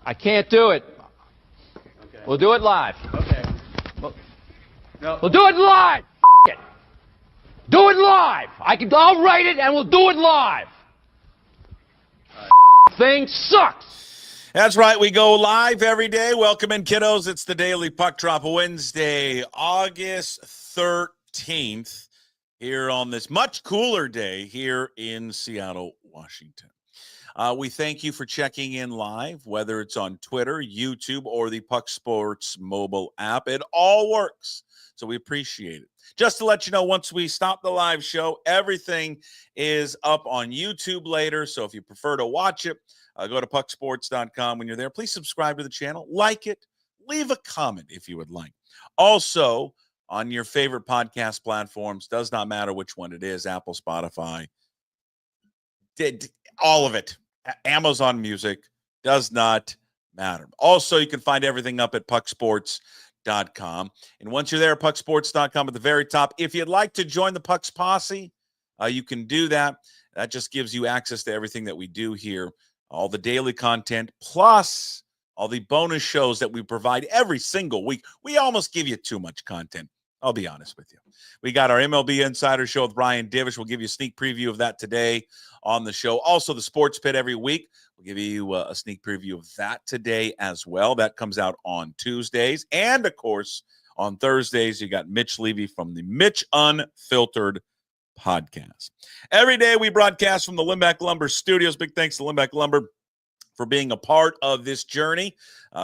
I can't do it. Okay. We'll do it live. Okay. No. We'll do it live. It. Do it live. I'll write it and we'll do it live. Thing sucks. That's right. We go live every day. Welcome in, kiddos. It's the Daily Puck Drop, Wednesday, August 13th, here on this much cooler day here in Seattle, Washington. We thank you for checking in live, whether it's on Twitter, YouTube, or the Puck Sports mobile app. It all works, so we appreciate it. Just to let you know, once we stop the live show, everything is up on YouTube later, so if you prefer to watch it, go to pucksports.com. When you're there, please subscribe to the channel, like it, leave a comment if you would like. Also, on your favorite podcast platforms, does not matter which one it is, Apple, Spotify, all of it. Amazon Music, does not matter. Also, you can find everything up at pucksports.com. And once you're there at pucksports.com at the very top, if you'd like to join the Pucks Posse, you can do that. That just gives you access to everything that we do here, all the daily content, plus all the bonus shows that we provide every single week. We almost give you too much content, I'll be honest with you. We got our MLB Insider Show with Brian Divish. We'll give you a sneak preview of that today on the show. Also, the SportsPit every week. We'll give you a sneak preview of that today as well. That comes out on Tuesdays. And, of course, on Thursdays, you got Mitch Levy from the Mitch Unfiltered podcast. Every day we broadcast from the Limbeck Lumber Studios. Big thanks to Limbeck Lumber for being a part of this journey.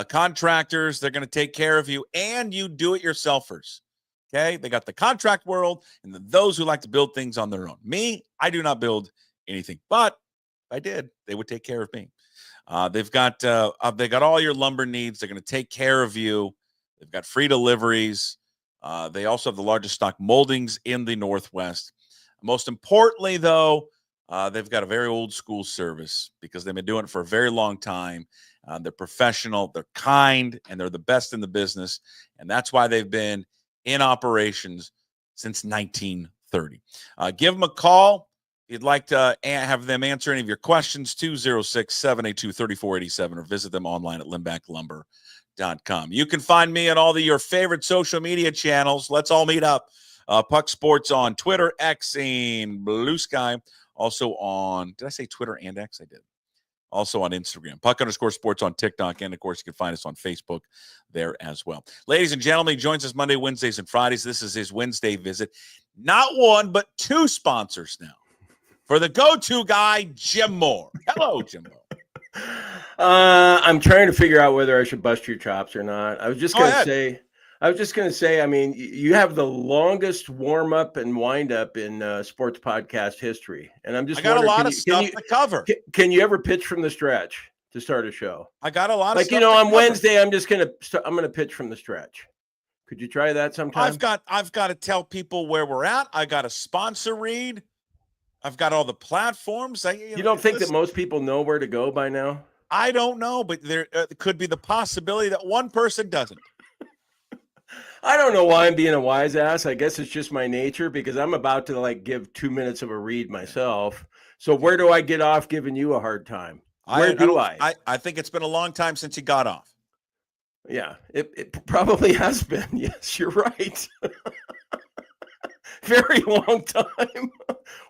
Contractors, they're going to take care of you, and you do-it-yourselfers. Okay, they got the contract world and those who like to build things on their own. Me, I do not build anything, but if I did, they would take care of me. They got all your lumber needs. They're going to take care of you. They've got free deliveries. They also have the largest stock moldings in the Northwest. Most importantly, though, they've got a very old school service because they've been doing it for a very long time. They're professional, they're kind, and they're the best in the business. And that's why they've been in operations since 1930. Give them a call. If you'd like to have them answer any of your questions, 206-782-3487, or visit them online at limbecklumber.com. You can find me on all your favorite social media channels. Let's all meet up. Puck Sports on Twitter, X, and Blue Sky. Also on, did I say Twitter and X? I did. Also on Instagram, Puck_sports on TikTok, and, of course, you can find us on Facebook there as well. Ladies and gentlemen, he joins us Monday, Wednesdays, and Fridays. This is his Wednesday visit. Not one, but two sponsors now for the go-to guy, Jim Moore. Hello, Jim Moore. I'm trying to figure out whether I should bust your chops or not. I was just going to say, I mean, you have the longest warm-up and wind-up in sports podcast history. And I'm just I got a lot of stuff to cover. Can you ever pitch from the stretch to start a show? I got a lot of stuff on Wednesday, I'm going to pitch from the stretch. Could you try that sometime? I've got to tell people where we're at. I got a sponsor read. I've got all the platforms. You don't think that most people know where to go by now? I don't know, but there could be the possibility that one person doesn't. I don't know why I'm being a wise ass. I guess it's just my nature because I'm about to give 2 minutes of a read myself. So where do I get off giving you a hard time? I think it's been a long time since you got off. Yeah, it probably has been. Yes, you're right. Very long time.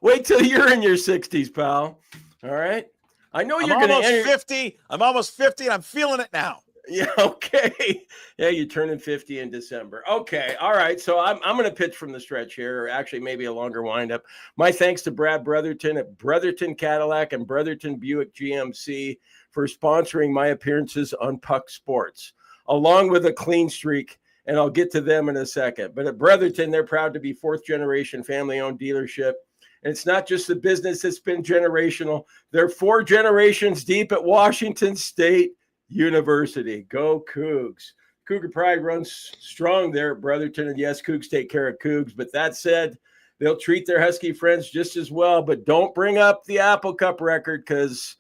Wait till you're in your 60s, pal. All right. I know you're going to 50. I'm almost 50 and I'm feeling it now. Yeah, okay. Yeah, you're turning 50 in December. Okay, all right. So I'm going to pitch from the stretch here, or actually maybe a longer windup. My thanks to Brad Brotherton at Brotherton Cadillac and Brotherton Buick GMC for sponsoring my appearances on Puck Sports, along with a clean streak, and I'll get to them in a second. But at Brotherton, they're proud to be fourth-generation family-owned dealership. And it's not just the business that's been generational. They're 4 generations deep at Washington State University. Go Cougs. Cougar pride runs strong there at Brotherton. And yes, Cougs take care of Cougs. But that said, they'll treat their Husky friends just as well. But don't bring up the Apple Cup record because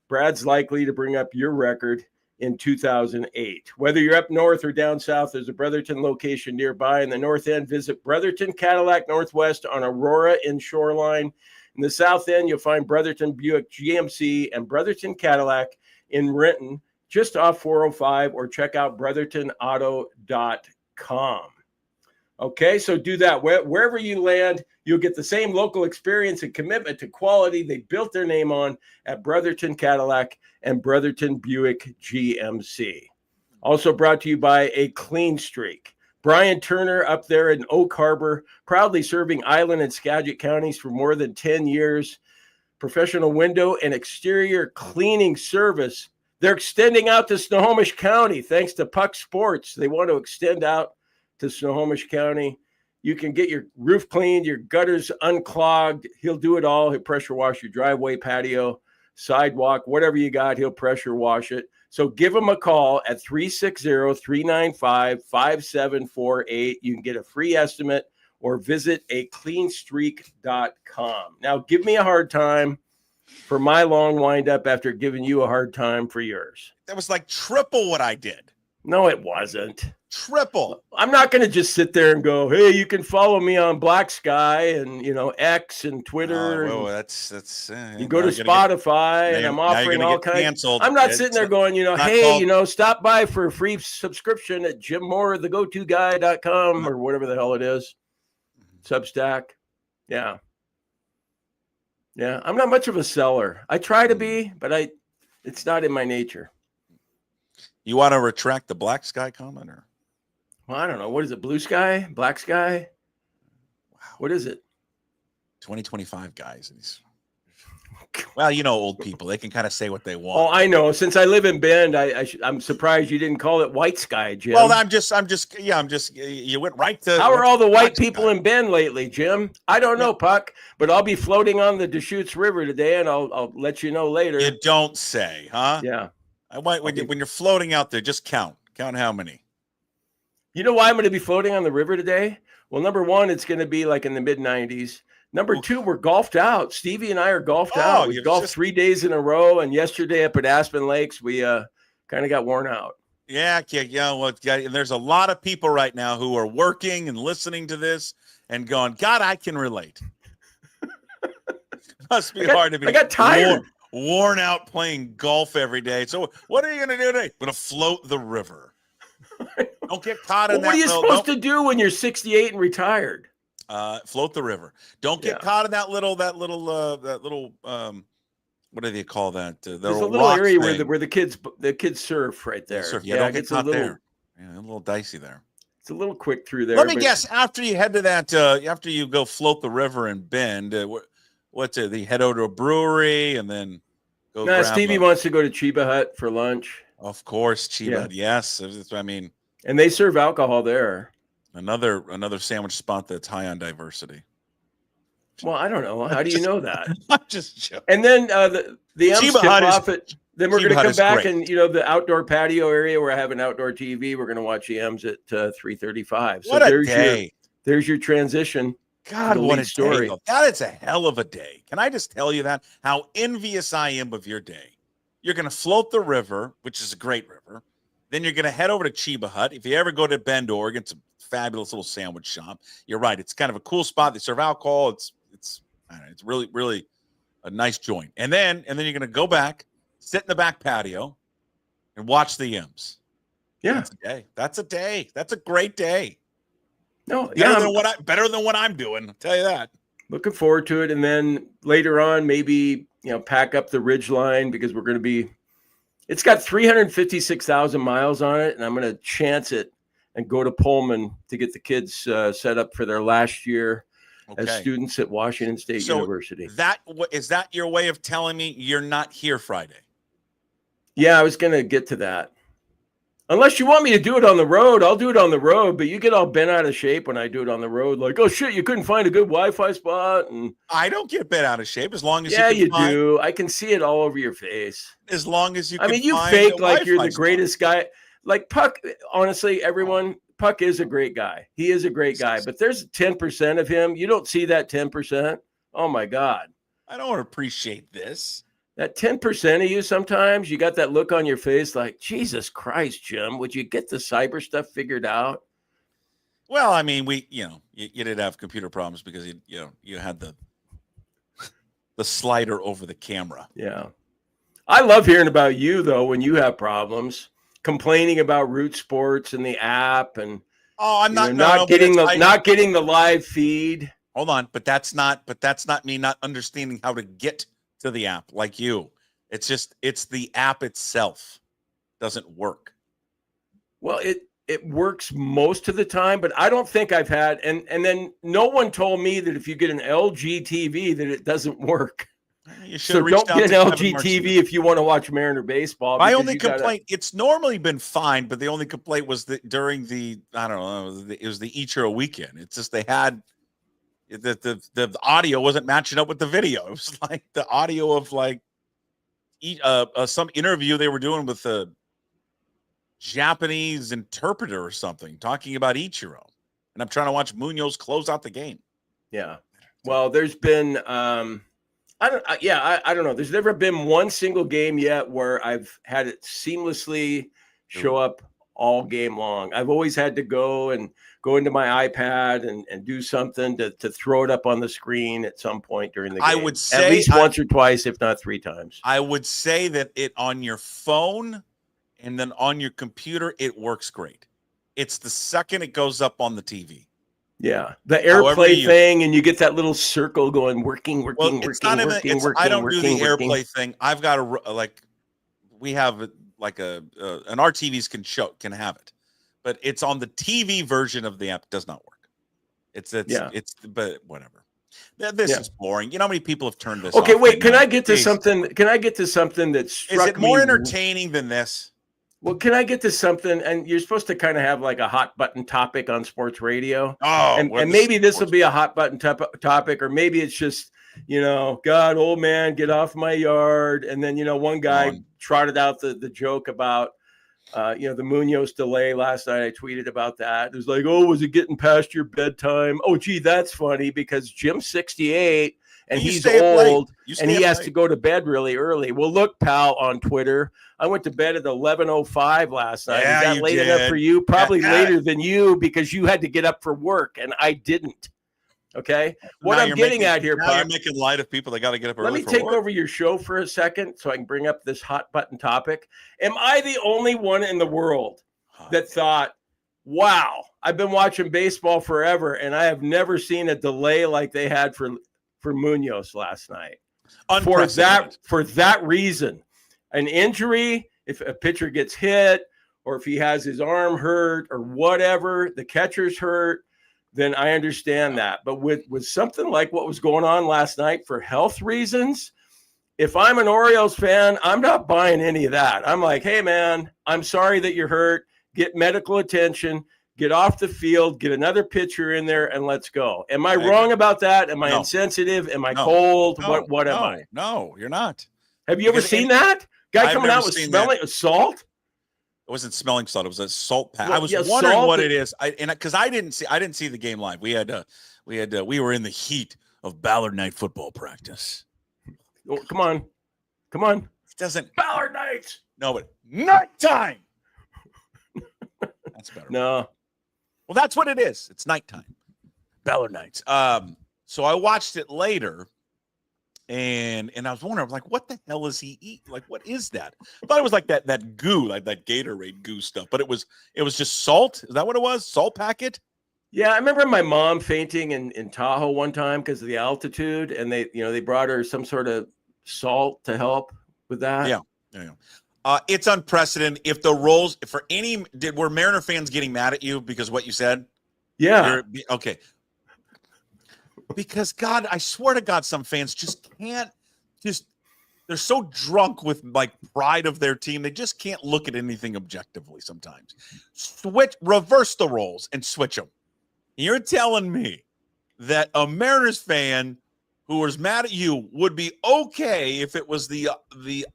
Brad's likely to bring up your record in 2008. Whether you're up north or down south, there's a Brotherton location nearby. In the north end, visit Brotherton Cadillac Northwest on Aurora in Shoreline. In the south end, you'll find Brotherton Buick GMC and Brotherton Cadillac in Renton. just off 405, or check out brothertonauto.com. Okay, so do that. Wherever you land, you'll get the same local experience and commitment to quality they built their name on at Brotherton Cadillac and Brotherton Buick GMC. Also brought to you by A Clean Streak. Brian Turner up there in Oak Harbor, proudly serving Island and Skagit counties for more than 10 years. Professional window and exterior cleaning service. They're extending out to Snohomish County thanks to Puck Sports. They want to extend out to Snohomish County. You can get your roof cleaned, your gutters unclogged. He'll do it all. He'll pressure wash your driveway, patio, sidewalk, whatever you got, he'll pressure wash it. So give him a call at 360-395-5748. You can get a free estimate or visit acleanstreak.com. Now, give me a hard time for my long windup after giving you a hard time for yours. That was like triple what I did. No, it wasn't. Triple. I'm not going to just sit there and go, hey, you can follow me on Black Sky and, X and Twitter. Oh, that's you go to Spotify and I'm offering all kinds. I'm not sitting there going, hey, stop by for a free subscription at JimMooreTheGoToGuy.com or whatever the hell it is. Substack. Yeah. Yeah. I'm not much of a seller. I try to be, but it's not in my nature. You want to retract the Black Sky comment, or? Well, I don't know. What is it? Blue sky? Black sky? Wow. What is it? 2025 guys. Well, old people, they can kind of say what they want. Oh, I know. Since I live in Bend, I'm surprised you didn't call it white sky, Jim. Well, you went right to. How are all the white people in Bend lately, Jim? I don't know, Puck, but I'll be floating on the Deschutes River today, and I'll let you know later. You don't say, huh? Yeah. When you're floating out there, just count how many. You know why I'm going to be floating on the river today? Well, number one, it's going to be like in the mid 90s. Number two, we're golfed out. Stevie and I are golfed out. We golfed 3 days in a row, and yesterday up at Aspen Lakes, we kind of got worn out. Yeah. Well, there's a lot of people right now who are working and listening to this and going, God, I can relate. Must be hard to be. I got tired. Worn out playing golf every day. So what are you going to do today? I'm going to float the river. Don't get caught in that. What are you supposed to do when you're 68 and retired? Float the river. Don't get caught in that little what do they call that? There's a little area where the kids surf right there. Surf. Yeah, don't get caught there. Yeah, a little dicey there. It's a little quick through there. Let me guess. After you head to that, after you go float the river in Bend, what's it? They head over to a brewery and then go. No, Stevie wants to go to Chiba Hut for lunch. Of course, Chiba Hut. Yes, I mean. And they serve alcohol there. Another sandwich spot that's high on diversity. Well, I don't know. How do you know that? I'm just joking. And then the M's tip off it. Then we're going to come back and the outdoor patio area where I have an outdoor TV. We're going to watch the M's at 3:35. So there's day. There's your transition. God, what a story! That is a hell of a day. Can I just tell you that? How envious I am of your day. You're going to float the river, which is a great river. Then you're going to head over to Chiba Hut. If you ever go to Bend, Oregon, it's a fabulous little sandwich shop. You're right. It's kind of a cool spot. They serve alcohol. It's really, really a nice joint. And then you're going to go back, sit in the back patio, and watch the M's. Yeah. That's a day. That's a day. That's a great day. No, better than what I'm doing. I'll tell you that. Looking forward to it. And then later on, maybe, pack up the Ridge Line because we're going to be, it's got 356,000 miles on it. And I'm going to chance it and go to Pullman to get the kids set up for their last year as students at Washington State University. Is that your way of telling me you're not here Friday? Yeah, I was going to get to that. Unless you want me to do it on the road, I'll do it on the road. But you get all bent out of shape when I do it on the road. Like, oh, shit, you couldn't find a good Wi-Fi spot. And I don't get bent out of shape as long as you do. I can see it all over your face. As long as you can you fake like you're the greatest guy. Like Puck, honestly, everyone, Puck is a great guy. He is a great guy. But there's 10% of him. You don't see that 10%. Oh, my God. I don't appreciate this. That 10% of you, sometimes you got that look on your face like, Jesus Christ, Jim, would you get the cyber stuff figured out? Well, I mean, you did have computer problems because you had the slider over the camera. Yeah. I love hearing about you though when you have problems, complaining about Root Sports and the app, and Oh, I'm not. No, not no, but getting it's, not getting the live feed. hold on, but that's not me not understanding how to get to the app like you. It's just it's the app itself doesn't work. Well, it works most of the time, but I don't think I've had and then no one told me that if you get an LG TV that it doesn't work. You should So have reached don't out get an to LG Kevin TV if you want to watch Mariner baseball. My only complaint, it's normally been fine, but the only complaint was that during the, I don't know, it was the Ichiro weekend. It's just they had the audio wasn't matching up with the video. It was like the audio of like some interview they were doing with a Japanese interpreter or something talking about Ichiro. And I'm trying to watch Munoz close out the game. Yeah. Well, there's been I don't know. There's never been one single game yet where I've had it seamlessly show up all game long. I've always had to go into my iPad and do something to throw it up on the screen at some point during the game. I would say at least once or twice, if not 3 times. I would say that it on your phone and then on your computer, it works great. It's the second it goes up on the TV. Yeah, the AirPlay thing, and you get that little circle going, working. I don't do the AirPlay thing. I've got we have like and our TVs can have it, but it's on the TV version of the app. Does not work. But whatever. This is boring. You know how many people have turned this? Okay, off wait. Can I get to something? Can I get to something that struck me? Is it more entertaining than this? Well, can I get to something? And you're supposed to kind of have like a hot button topic on sports radio. Oh, and maybe this will be a hot button topic, or maybe it's just, God, old man, get off my yard. And then, one guy trotted out the joke about, the Munoz delay last night. I tweeted about that. It was like, oh, was it getting past your bedtime? Oh, gee, that's funny because Jim's 68 and he's old and he has to go to bed really early. Well, look, pal, on Twitter, I went to bed at 11:05 last night. Yeah, is that late enough for you? Probably later than you because you had to get up for work and I didn't. Okay. What I'm getting at here, Puck, you're making light of people that got to get up early. Let me take over your show for a second so I can bring up this hot button topic. Am I the only one in the world that thought, wow, I've been watching baseball forever and I have never seen a delay like they had for Munoz last night? For that reason, an injury, if a pitcher gets hit or if he has his arm hurt or whatever, the catcher's hurt, then I understand that. But with something like what was going on last night for health reasons, if I'm an Orioles fan, I'm not buying any of that. I'm like, hey, man, I'm sorry that you're hurt. Get medical attention. Get off the field. Get another pitcher in there, and let's go. Am I wrong about that? Am I insensitive? Am I cold? What am I? No, you're not. Have you ever seen that? Guy coming out with smelling salt? It wasn't smelling salt. It was a salt pack. Well, I was wondering what it is. Because I didn't see the game live. We were in the heat of Ballard night football practice. Oh, come on. It doesn't Ballard nights. No, but nighttime. That's better. No. Well, that's what it is. It's nighttime. Ballard nights. So I watched it later. And I was wondering, like, what the hell is he eat? Like, what is that? I thought it was like that goo, like that Gatorade goo stuff. But it was just salt. Is that what it was? Salt packet? Yeah, I remember my mom fainting in Tahoe one time because of the altitude, and they brought her some sort of salt to help with that. Yeah. It's unprecedented. If the roles were Mariner fans getting mad at you because of what you said? Yeah. Okay. Because God, I swear to God, some fans they're so drunk with like pride of their team. They just can't look at anything objectively sometimes. Reverse the roles and switch them. You're telling me that a Mariners fan who was mad at you would be okay if it was the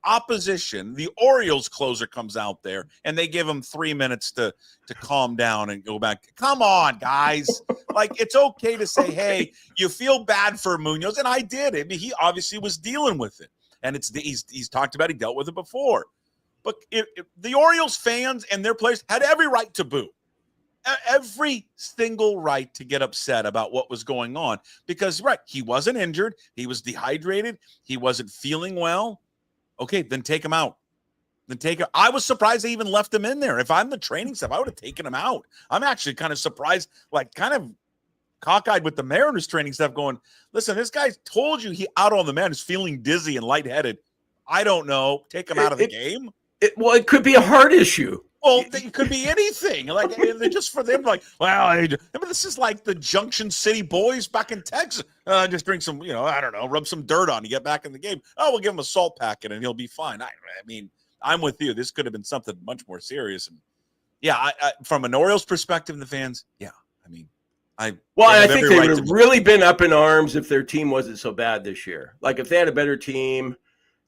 opposition, the Orioles closer comes out there and they give him 3 minutes to calm down and go back. Come on, guys. Like, it's okay to say, hey, you feel bad for Munoz. And I did. I mean, he obviously was dealing with it. And he's talked about, he dealt with it before. But if the Orioles fans and their players had every right to boo. Every single right to get upset about what was going on because, he wasn't injured. He was dehydrated. He wasn't feeling well. Okay, then take him out. I was surprised they even left him in there. If I'm the training staff, I would have taken him out. I'm actually kind of surprised, like kind of cockeyed with the Mariners training staff going, listen, this guy told you he out on the mound is feeling dizzy and lightheaded. I don't know. Take him out of the game. It could be a heart issue. Well, it could be anything. Like just for them, like, well, I mean, this is like the Junction City boys back in Texas. Just drink some, I don't know, rub some dirt on to get back in the game. Oh, we'll give him a salt packet and he'll be fine. I mean, I'm with you. This could have been something much more serious. And yeah, I from an Orioles perspective and the fans, yeah, I mean, I think they would have really been up in arms if their team wasn't so bad this year. Like if they had a better team,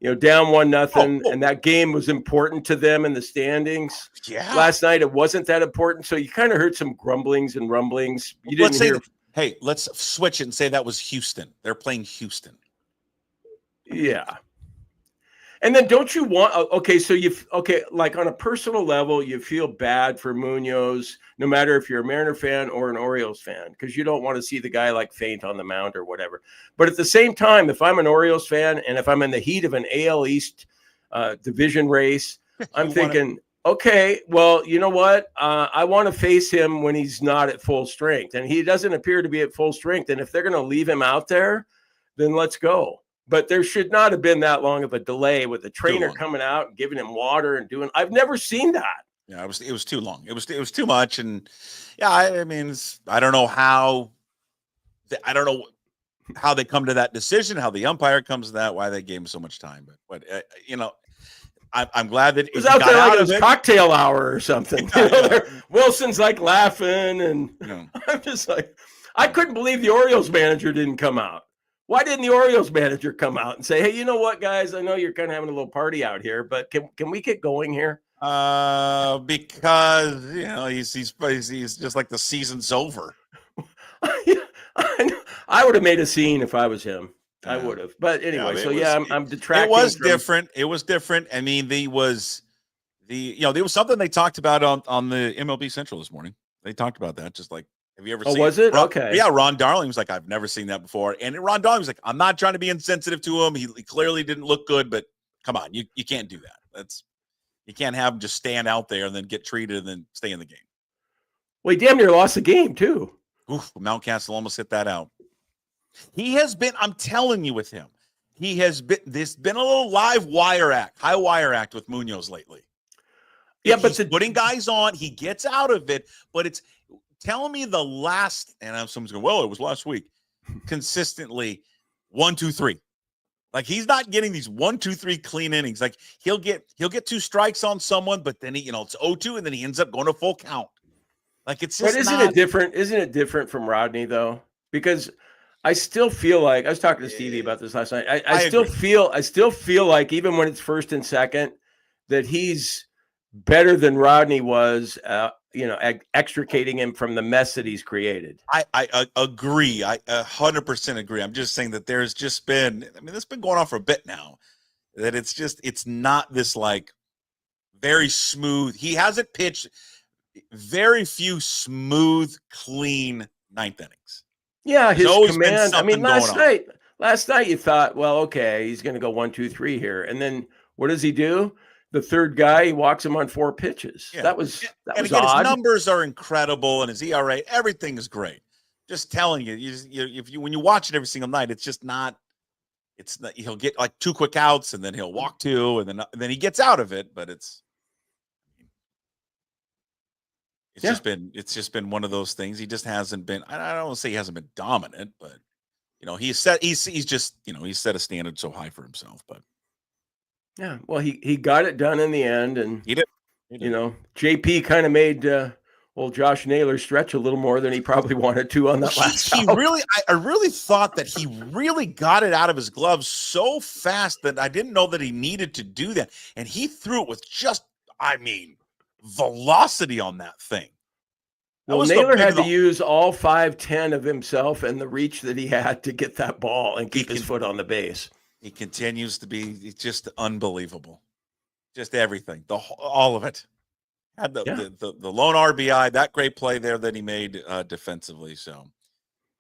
down 1-0, and that game was important to them in the standings. Yeah. Last night it wasn't that important, so you kind of heard some grumblings and rumblings. You didn't hear. Hey, let's switch it and say that was Houston. They're playing Houston. Yeah. And then don't you want like on a personal level, you feel bad for Munoz, no matter if you're a Mariner fan or an Orioles fan, because you don't want to see the guy like faint on the mound or whatever. But at the same time, if I'm an Orioles fan and if I'm in the heat of an AL East division race, I'm thinking, okay, well, you know what? I want to face him when he's not at full strength. And he doesn't appear to be at full strength. And if they're going to leave him out there, then let's go. But there should not have been that long of a delay with the trainer coming out and giving him water and doing. I've never seen that. Yeah, it was too long. It was too much. And yeah, I mean, I don't know how they come to that decision, how the umpire comes to that, why they gave him so much time. But I'm glad that it was out there like it was cocktail hour or something. Wilson's like laughing, and I'm just like, I couldn't believe the Orioles manager didn't come out. Why didn't the Orioles manager come out and say, hey, you know what, guys? I know you're kind of having a little party out here, but can we get going here? Because he's just like the season's over. I would have made a scene if I was him. I would have. But anyway, I'm detracting. It was different. I mean, there was something they talked about on the MLB Central this morning. They talked about that, just like, have you ever seen was it? Okay. Yeah, Ron Darling was like, I've never seen that before. And Ron Darling was like, I'm not trying to be insensitive to him. He clearly didn't look good, but come on, you can't do that. You can't have him just stand out there and then get treated and then stay in the game. Well, he damn near lost the game, too. Oof, Mountcastle almost hit that out. He has been, I'm telling you with him, there's been a little high wire act with Munoz lately. Yeah, but he's putting guys on, he gets out of it, but it's, tell me the last, and someone's going, well, it was last week, consistently 1, 2, 3. Like he's not getting these 1, 2, 3 clean innings. Like he'll get 2 strikes on someone, but then it's 0-2, and then he ends up going to full count. Like it's just. But isn't it different from Rodney though? Because I still feel like I was talking to Stevie about this last night. I still feel like even when it's first and second, that he's better than Rodney was. Extricating him from the mess that he's created. I agree. I 100% agree. I'm just saying that there's just been, it's been going on for a bit now, that it's not this like very smooth. He hasn't pitched very few smooth, clean ninth innings. Yeah, his command. Last night you thought, well, okay, he's going to go 1, 2, 3 here. And then what does he do? The third guy, he walks him on 4 pitches. Yeah. That was odd. His numbers are incredible, and his ERA, everything is great. Just telling you, when you watch it every single night, it's just not. It's not. He'll get like 2 quick outs, and then he'll walk 2, and then he gets out of it. But it's just been one of those things. He just hasn't been. I don't want to say he hasn't been dominant, but he's set a standard so high for himself, but. Yeah, well, he got it done in the end, and he did. JP kind of made old Josh Naylor stretch a little more than he probably wanted to on that last. I really thought that he really got it out of his gloves so fast that I didn't know that he needed to do that, and he threw it with just, velocity on that thing. Well, Naylor had to use all 5'10" of himself and the reach that he had to get that ball and keep his foot on the base. He continues to be just unbelievable. Just everything, all of it. Had the lone RBI, that great play there that he made defensively. So,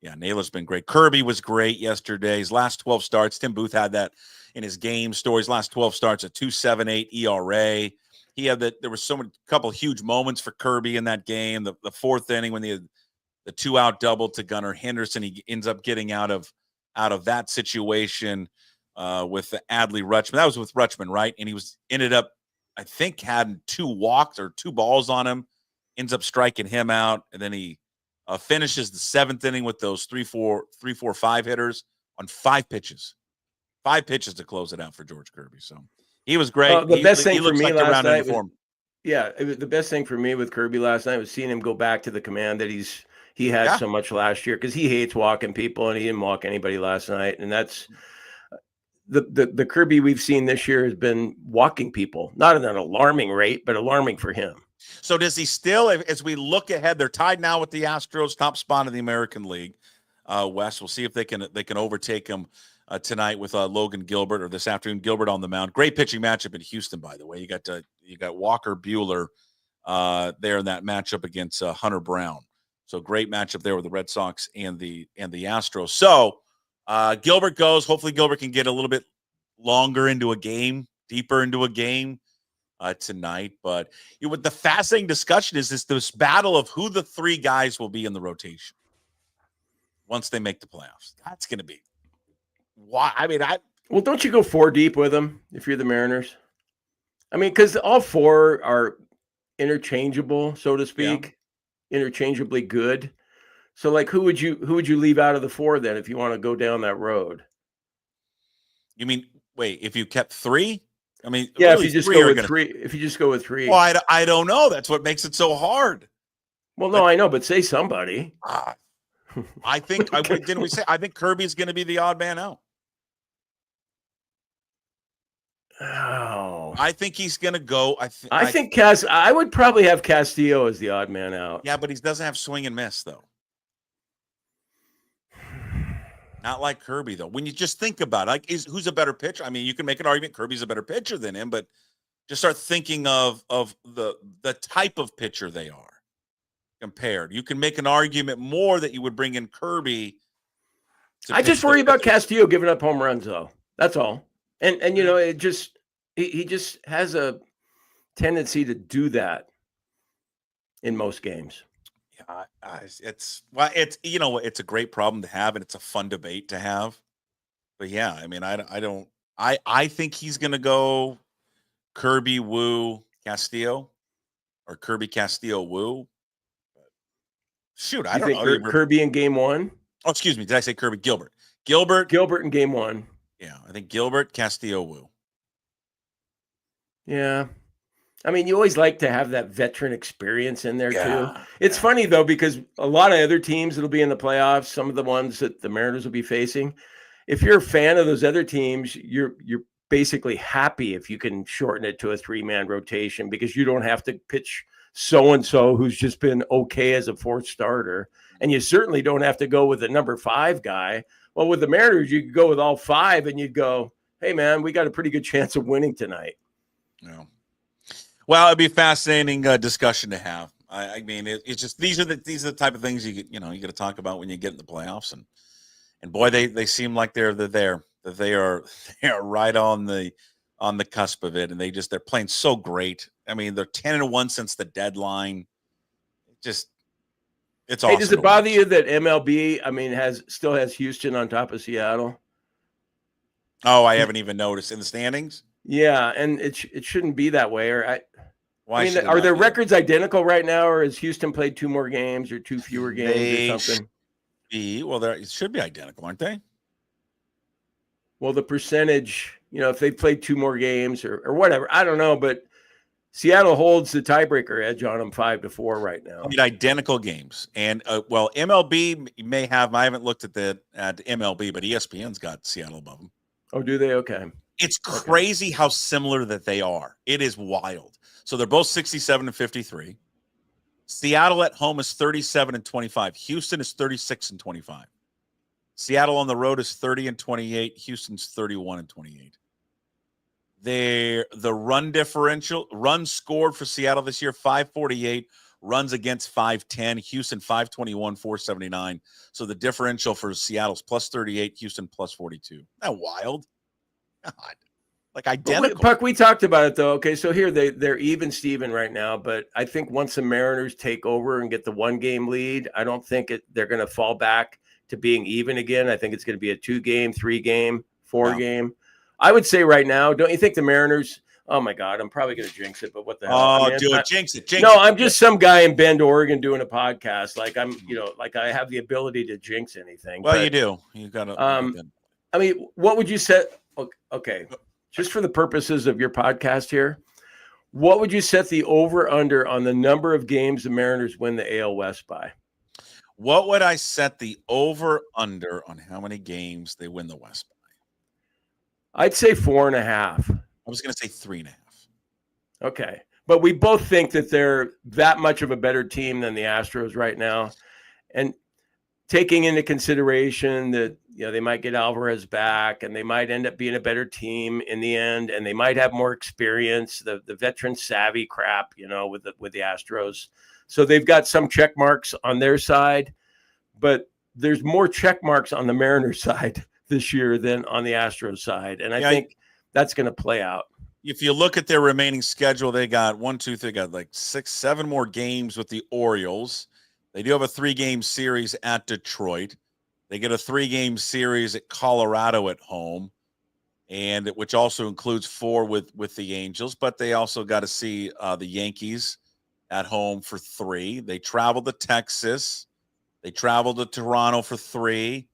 Yeah, Naylor's been great. Kirby was great yesterday. His last 12 starts, Tim Booth had that in his game stories. Last 12 starts, a 2.78 ERA. He had that. There was couple huge moments for Kirby in that game. The fourth inning when the 2-out double to Gunnar Henderson, he ends up getting out of that situation with the Adley Rutschman. That was with Rutschman, right? And he ended up, I think, had 2 walks or 2 balls on him. Ends up striking him out, and then he finishes the 7th inning with those 3-4-5 hitters on 5 pitches. 5 pitches to close it out for George Kirby. So he was great. The best thing for me like last night was, the best thing for me with Kirby last night was seeing him go back to the command that he had so much last year, because he hates walking people, and he didn't walk anybody last night. And that's the Kirby we've seen this year has been walking people, not at an alarming rate, but alarming for him. So does he still, as we look ahead, they're tied now with the Astros, top spot in the American League West. We'll see if they can overtake him tonight with Logan Gilbert, or this afternoon. Gilbert on the mound. Great pitching matchup in Houston, by the way. You got Walker Buehler there in that matchup against Hunter Brown. So great matchup there with the Red Sox and the Astros. So Gilbert goes. Hopefully Gilbert can get a little bit longer into a game, deeper into a game tonight. But what the fascinating discussion is this battle of who the 3 guys will be in the rotation once they make the playoffs. That's going to be why. I mean, well, don't you go 4 deep with them if you're the Mariners? I mean, because all 4 are interchangeable, so to speak, interchangeably good. So, like, who would you leave out of the 4 then if you want to go down that road? You mean, wait, if you kept 3? I mean, yeah, really, if you just go with 3. If you just go with 3. Well, I don't know. That's what makes it so hard. Well, no, I know, but say somebody. I think didn't we say? I think Kirby's going to be the odd man out. Oh, I think he's going to go. I think I would probably have Castillo as the odd man out. Yeah, but he doesn't have swing and miss though. Not like Kirby, though. When you just think about it, like, who's a better pitcher? I mean, you can make an argument Kirby's a better pitcher than him, but just start thinking of the type of pitcher they are compared. You can make an argument more that you would bring in Kirby. I just worry about Castillo giving up home runs, though. That's all. And you know, it just he just has a tendency to do that in most games. It's it's a great problem to have, and it's a fun debate to have. But yeah, I mean, I think he's going to go Kirby, Woo, Castillo, or Kirby, Castillo, Woo. Shoot, I don't know. Kirby in game 1. Oh, excuse me. Did I say Kirby? Gilbert in game 1. Yeah, I think Gilbert, Castillo, Woo. Yeah. I mean, you always like to have that veteran experience in there, too. It's funny, though, because a lot of other teams that'll be in the playoffs, some of the ones that the Mariners will be facing, if you're a fan of those other teams, you're basically happy if you can shorten it to a 3-man rotation, because you don't have to pitch so-and-so who's just been okay as a 4th starter. And you certainly don't have to go with the number 5 guy. Well, with the Mariners, you could go with all 5, and you'd go, hey, man, we got a pretty good chance of winning tonight. Yeah. Well, it'd be a fascinating discussion to have. I mean, it's just these are the type of things you got to talk about when you get in the playoffs, and boy, they seem like they're there, that they are right on the cusp of it, and they're playing so great. I mean, they're 10-1 since the deadline. It's awesome. Hey, does it bother you that MLB, I mean, still has Houston on top of Seattle? Oh, I haven't even noticed in the standings. Yeah, and it shouldn't be that way. Why? I mean, are their records identical right now, or has Houston played 2 more games or 2 fewer games or something? It should be identical, aren't they? Well, the percentage, if they played 2 more games or whatever, I don't know, but Seattle holds the tiebreaker edge on them 5-4 right now. I mean, identical games, and MLB may have. I haven't looked at MLB, but ESPN's got Seattle above them. Oh, do they? Okay. It's crazy how similar that they are. It is wild. So they're both 67-53. Seattle at home is 37-25. Houston is 36-25. Seattle on the road is 30-28. Houston's 31-28. The run differential, runs scored for Seattle this year, 548. Runs against 510. Houston 521, 479. So the differential for Seattle's plus 38, Houston plus 42. Isn't that wild? God. Like identical. Puck, we talked about it though. Okay, so here they're even Steven right now, but I think once the Mariners take over and get the 1-game lead, I don't think they're going to fall back to being even again. I think it's going to be a 2-game, 3-game, 4-game. I would say right now, don't you think the Mariners? Oh my God, I'm probably going to jinx it, but what the hell? Oh, do it, jinx it. No, I'm just some guy in Bend, Oregon, doing a podcast. Like like I have the ability to jinx anything. Well, but, you do. You got to. I mean, what would you set? Okay. Just for the purposes of your podcast here, what would you set the over-under on the number of games the Mariners win the AL West by? What would I set the over-under on how many games they win the West by? I'd say 4.5. I was going to say 3.5. Okay. But we both think that they're that much of a better team than the Astros right now. And taking into consideration that they might get Alvarez back and they might end up being a better team in the end, and they might have more experience, the veteran savvy crap, with the Astros. So they've got some check marks on their side, but there's more check marks on the Mariners side this year than on the Astros side. And I think that's going to play out. If you look at their remaining schedule, they got like 6, 7 more games with the Orioles. They do have a 3-game series at Detroit. They get a 3-game series at Colorado at home, and which also includes 4 with the Angels. But they also got to see the Yankees at home for 3. They travel to Texas. They travel to Toronto for 3.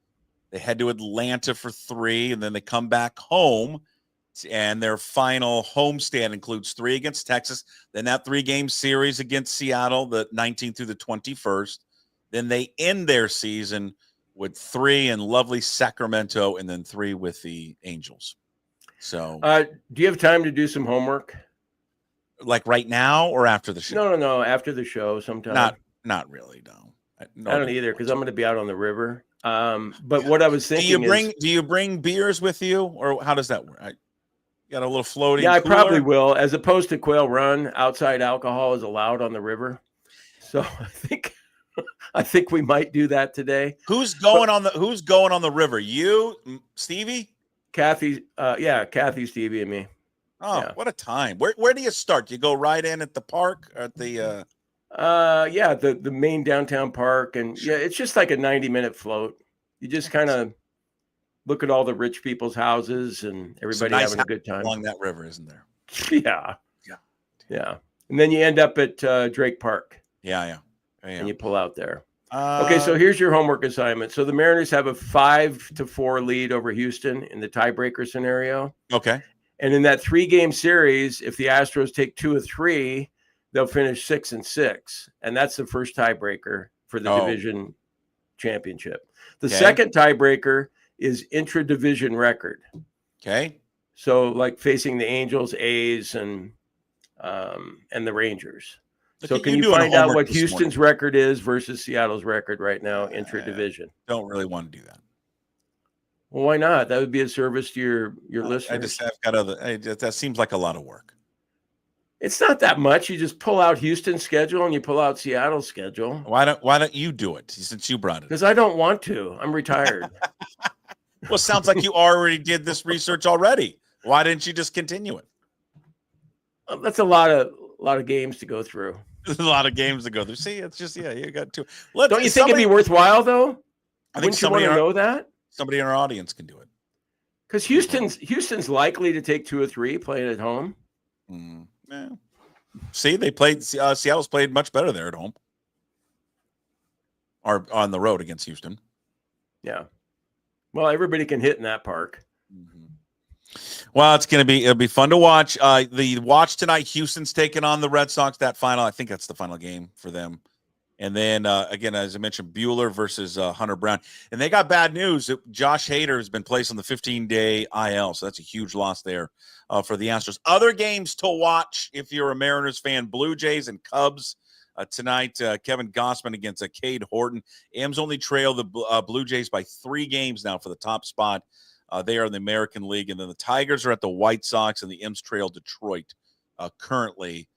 They head to Atlanta for 3, and then they come back home. And their final homestand includes 3 against Texas, then that 3-game series against Seattle, the 19th through the 21st. Then they end their season with 3 in lovely Sacramento, and then 3 with the Angels. So, do you have time to do some homework? Like right now or after the show? No, after the show sometime. Not really, no. I don't either, because I'm going to be out on the river. But what I was thinking do you bring beers with you, or how does that work? Got a little floating. Yeah, I cooler? probably will. As opposed to Quail Run, outside alcohol is allowed on the river. So I think we might do that today. Who's going on the river? You, Stevie? Kathy, Kathy, Stevie, and me. Oh, yeah. What a time. Where do you start? You go right in at the park or at the the main downtown park, and it's just like a 90-minute float. You just kind of look at all the rich people's houses and everybody having a good time along that river, isn't there? Yeah. And then you end up at Drake Park. Yeah. And you pull out there. Okay, so here's your homework assignment. So the Mariners have a 5-4 lead over Houston in the tiebreaker scenario. Okay. And in that 3-game series, if the Astros take 2 of 3, they'll finish 6-6. And that's the first tiebreaker for the division championship. The second tiebreaker is intra-division record. Okay. So like facing the Angels, A's, and the Rangers. So can you find out what Houston's record is versus Seattle's record right now, intra-division? Don't really want to do that. Well, why not? That would be a service to your listeners. I've got that seems like a lot of work. It's not that much. You just pull out Houston's schedule and you pull out Seattle's schedule. Why don't you do it since you brought it? Because I don't want to. I'm retired. Well, sounds like you already did this research already. Why didn't you just continue it? That's a lot of games to go through. There's a lot of games to go through. See, it's just you got to. Don't you think it'd be worthwhile though? I think Wouldn't you want to know that? Somebody in our audience can do it. Because Houston's likely to take 2 or 3 playing at home. Yeah. See, they played. Seattle's played much better there at home, or on the road against Houston. Yeah. Well, everybody can hit in that park. Well, it'll be fun to watch. The watch tonight, Houston's taking on the Red Sox. That final, I think that's the final game for them. And then, again, as I mentioned, Buehler versus Hunter Brown. And they got bad news. Josh Hader has been placed on the 15-day IL, so that's a huge loss there for the Astros. Other games to watch if you're a Mariners fan, Blue Jays and Cubs tonight. Kevin Gossman against Cade Horton. M's only trail the Blue Jays by 3 games now for the top spot. They are in the American League. And then the Tigers are at the White Sox, and the M's trail Detroit currently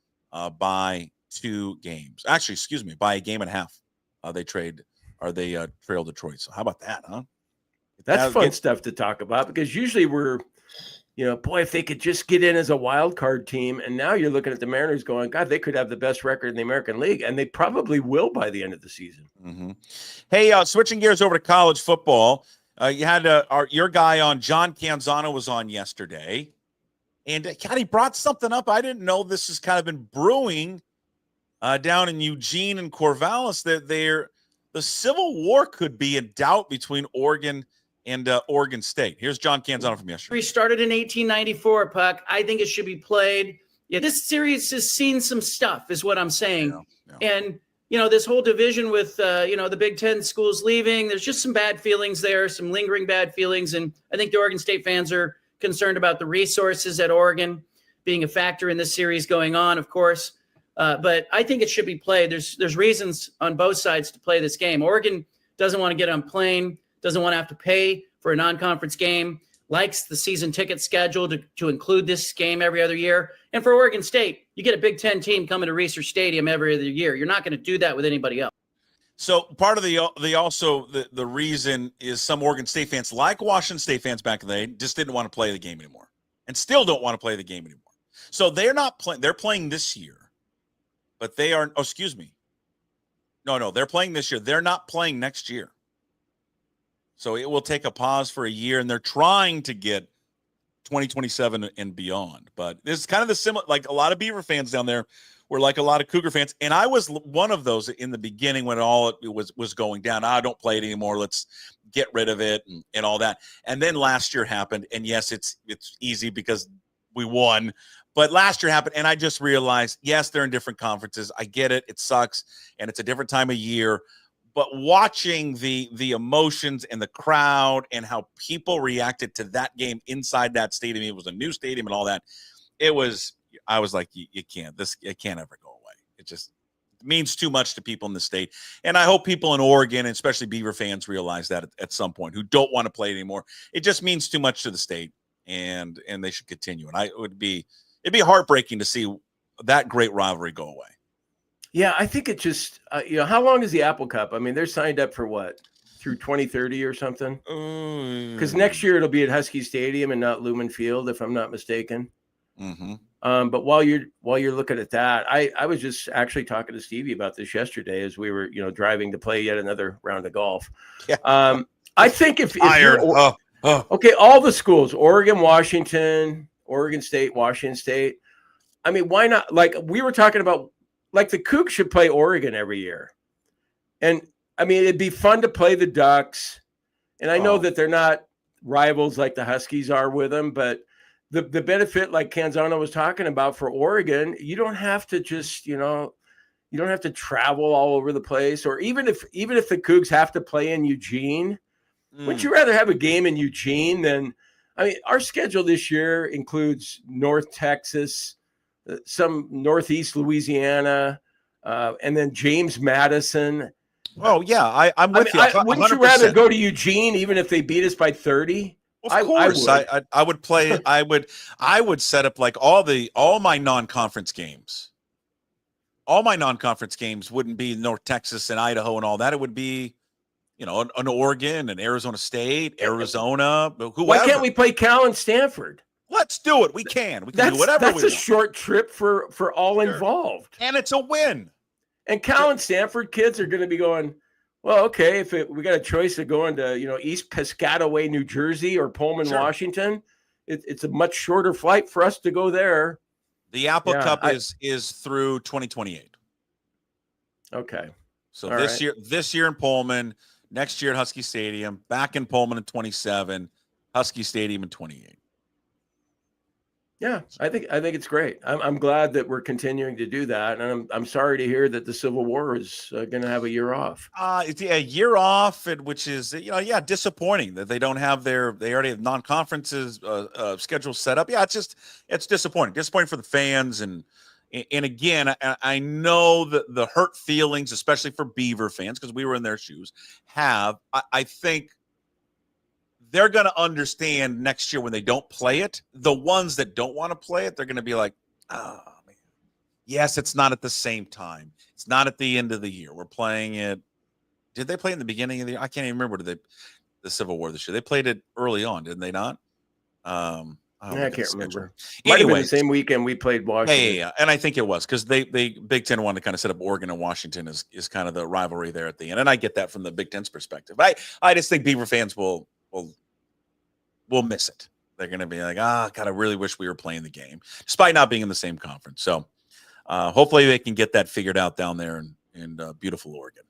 by 2 games. Actually, excuse me, by a game and a half. They trail Detroit. So how about that, huh? That's fun stuff to talk about, because usually we're, boy, if they could just get in as a wild card team. And now you're looking at the Mariners going, God, they could have the best record in the American League, and they probably will by the end of the season. Mm-hmm. Hey, switching gears over to college football, you had your guy on, John Canzano, was on yesterday, and God, he brought something up. I didn't know this has kind of been brewing down in Eugene and Corvallis, that the Civil War could be in doubt between Oregon and Oregon State. Here's John Canzano from yesterday. We started in 1894, Puck. I think it should be played. Yeah, this series has seen some stuff, is what I'm saying. Yeah. And, this whole division with, the Big Ten schools leaving, there's just some bad feelings there, some lingering bad feelings. And I think the Oregon State fans are concerned about the resources at Oregon being a factor in this series going on, of course. But I think it should be played. There's reasons on both sides to play this game. Oregon doesn't want to get on a plane, doesn't want to have to pay for a non-conference game, likes the season ticket schedule to include this game every other year. And for Oregon State, you get a Big Ten team coming to Research Stadium every other year. You're not going to do that with anybody else. So part of the reason is some Oregon State fans, like Washington State fans back in the day, just didn't want to play the game anymore, and still don't want to play the game anymore. So they're not playing. They're playing this year, but they are. Oh, excuse me. No, they're playing this year. They're not playing next year. So it will take a pause for a year, and they're trying to get 2027 and beyond. But this is kind of the similar, like a lot of Beaver fans down there were like a lot of Cougar fans. And I was one of those in the beginning when all it was going down. I don't play it anymore. Let's get rid of it and all that. And then last year happened. And yes, it's easy because we won. But last year happened, and I just realized, yes, they're in different conferences. I get it. It sucks, and it's a different time of year. But watching the emotions and the crowd and how people reacted to that game inside that stadium, it was a new stadium and all that. I was like, it can't ever go away. It just means too much to people in the state. And I hope people in Oregon, and especially Beaver fans, realize that at some point, who don't want to play it anymore. It just means too much to the state, and they should continue. And it'd be heartbreaking to see that great rivalry go away. Yeah, I think it just, how long is the Apple Cup? I mean, they're signed up for what, through 2030 or something? Because next year it'll be at Husky Stadium and not Lumen Field, if I'm not mistaken. Mm-hmm. But while you're looking at that, I was just actually talking to Stevie about this yesterday as we were, driving to play yet another round of golf. Yeah. I think if you're, okay, all the schools, Oregon, Washington, Oregon State, Washington State. I mean, why not? Like we were talking about, like the Cougs should play Oregon every year. And I mean, it'd be fun to play the Ducks. And I know that they're not rivals like the Huskies are with them, but the benefit, like Canzano was talking about for Oregon, you don't have to just, you don't have to travel all over the place. Or even if the Cougs have to play in Eugene, wouldn't you rather have a game in Eugene than, I mean, our schedule this year includes North Texas, some Northeast Louisiana, and then James Madison. Oh yeah, I'm with you. Wouldn't you rather go to Eugene even if they beat us by 30? Of course, I would play. I would set up like all my non-conference games. All my non-conference games wouldn't be North Texas and Idaho and all that. It would be, an Oregon and Arizona State, Arizona. Whoever. Why can't we play Cal and Stanford? Let's do it. We can. We can do whatever we want. That's a short trip for all involved. And it's a win. And Cal and Stanford kids are going to be going, well, okay, we got a choice of going to, East Piscataway, New Jersey or Pullman, Washington, it's a much shorter flight for us to go there. The Apple Cup is through 2028. Okay. So this year in Pullman, next year at Husky Stadium, back in Pullman in 27, Husky Stadium in 28. Yeah, I think it's great. I'm glad that we're continuing to do that, and I'm sorry to hear that the Civil War is going to have a year off. It's a year off, which is disappointing that they don't have they already have non-conferences schedule set up. Yeah, it's disappointing for the fans, and again, I know that the hurt feelings, especially for Beaver fans, because we were in their shoes. I think they're going to understand next year when they don't play it. The ones that don't want to play it, they're going to be like, oh, man. Yes, it's not at the same time. It's not at the end of the year. We're playing it. Did they play in the beginning of the year? I can't even remember. The Civil War this year? They played it early on, didn't they not? I can't remember. Anyway, the same weekend we played Washington. Yeah. And I think it was because they Big Ten wanted to kind of set up Oregon and Washington is kind of the rivalry there at the end. And I get that from the Big Ten's perspective. I just think Beaver fans will miss it. They're going to be like, God, I really wish we were playing the game, despite not being in the same conference. So hopefully they can get that figured out down there in beautiful Oregon.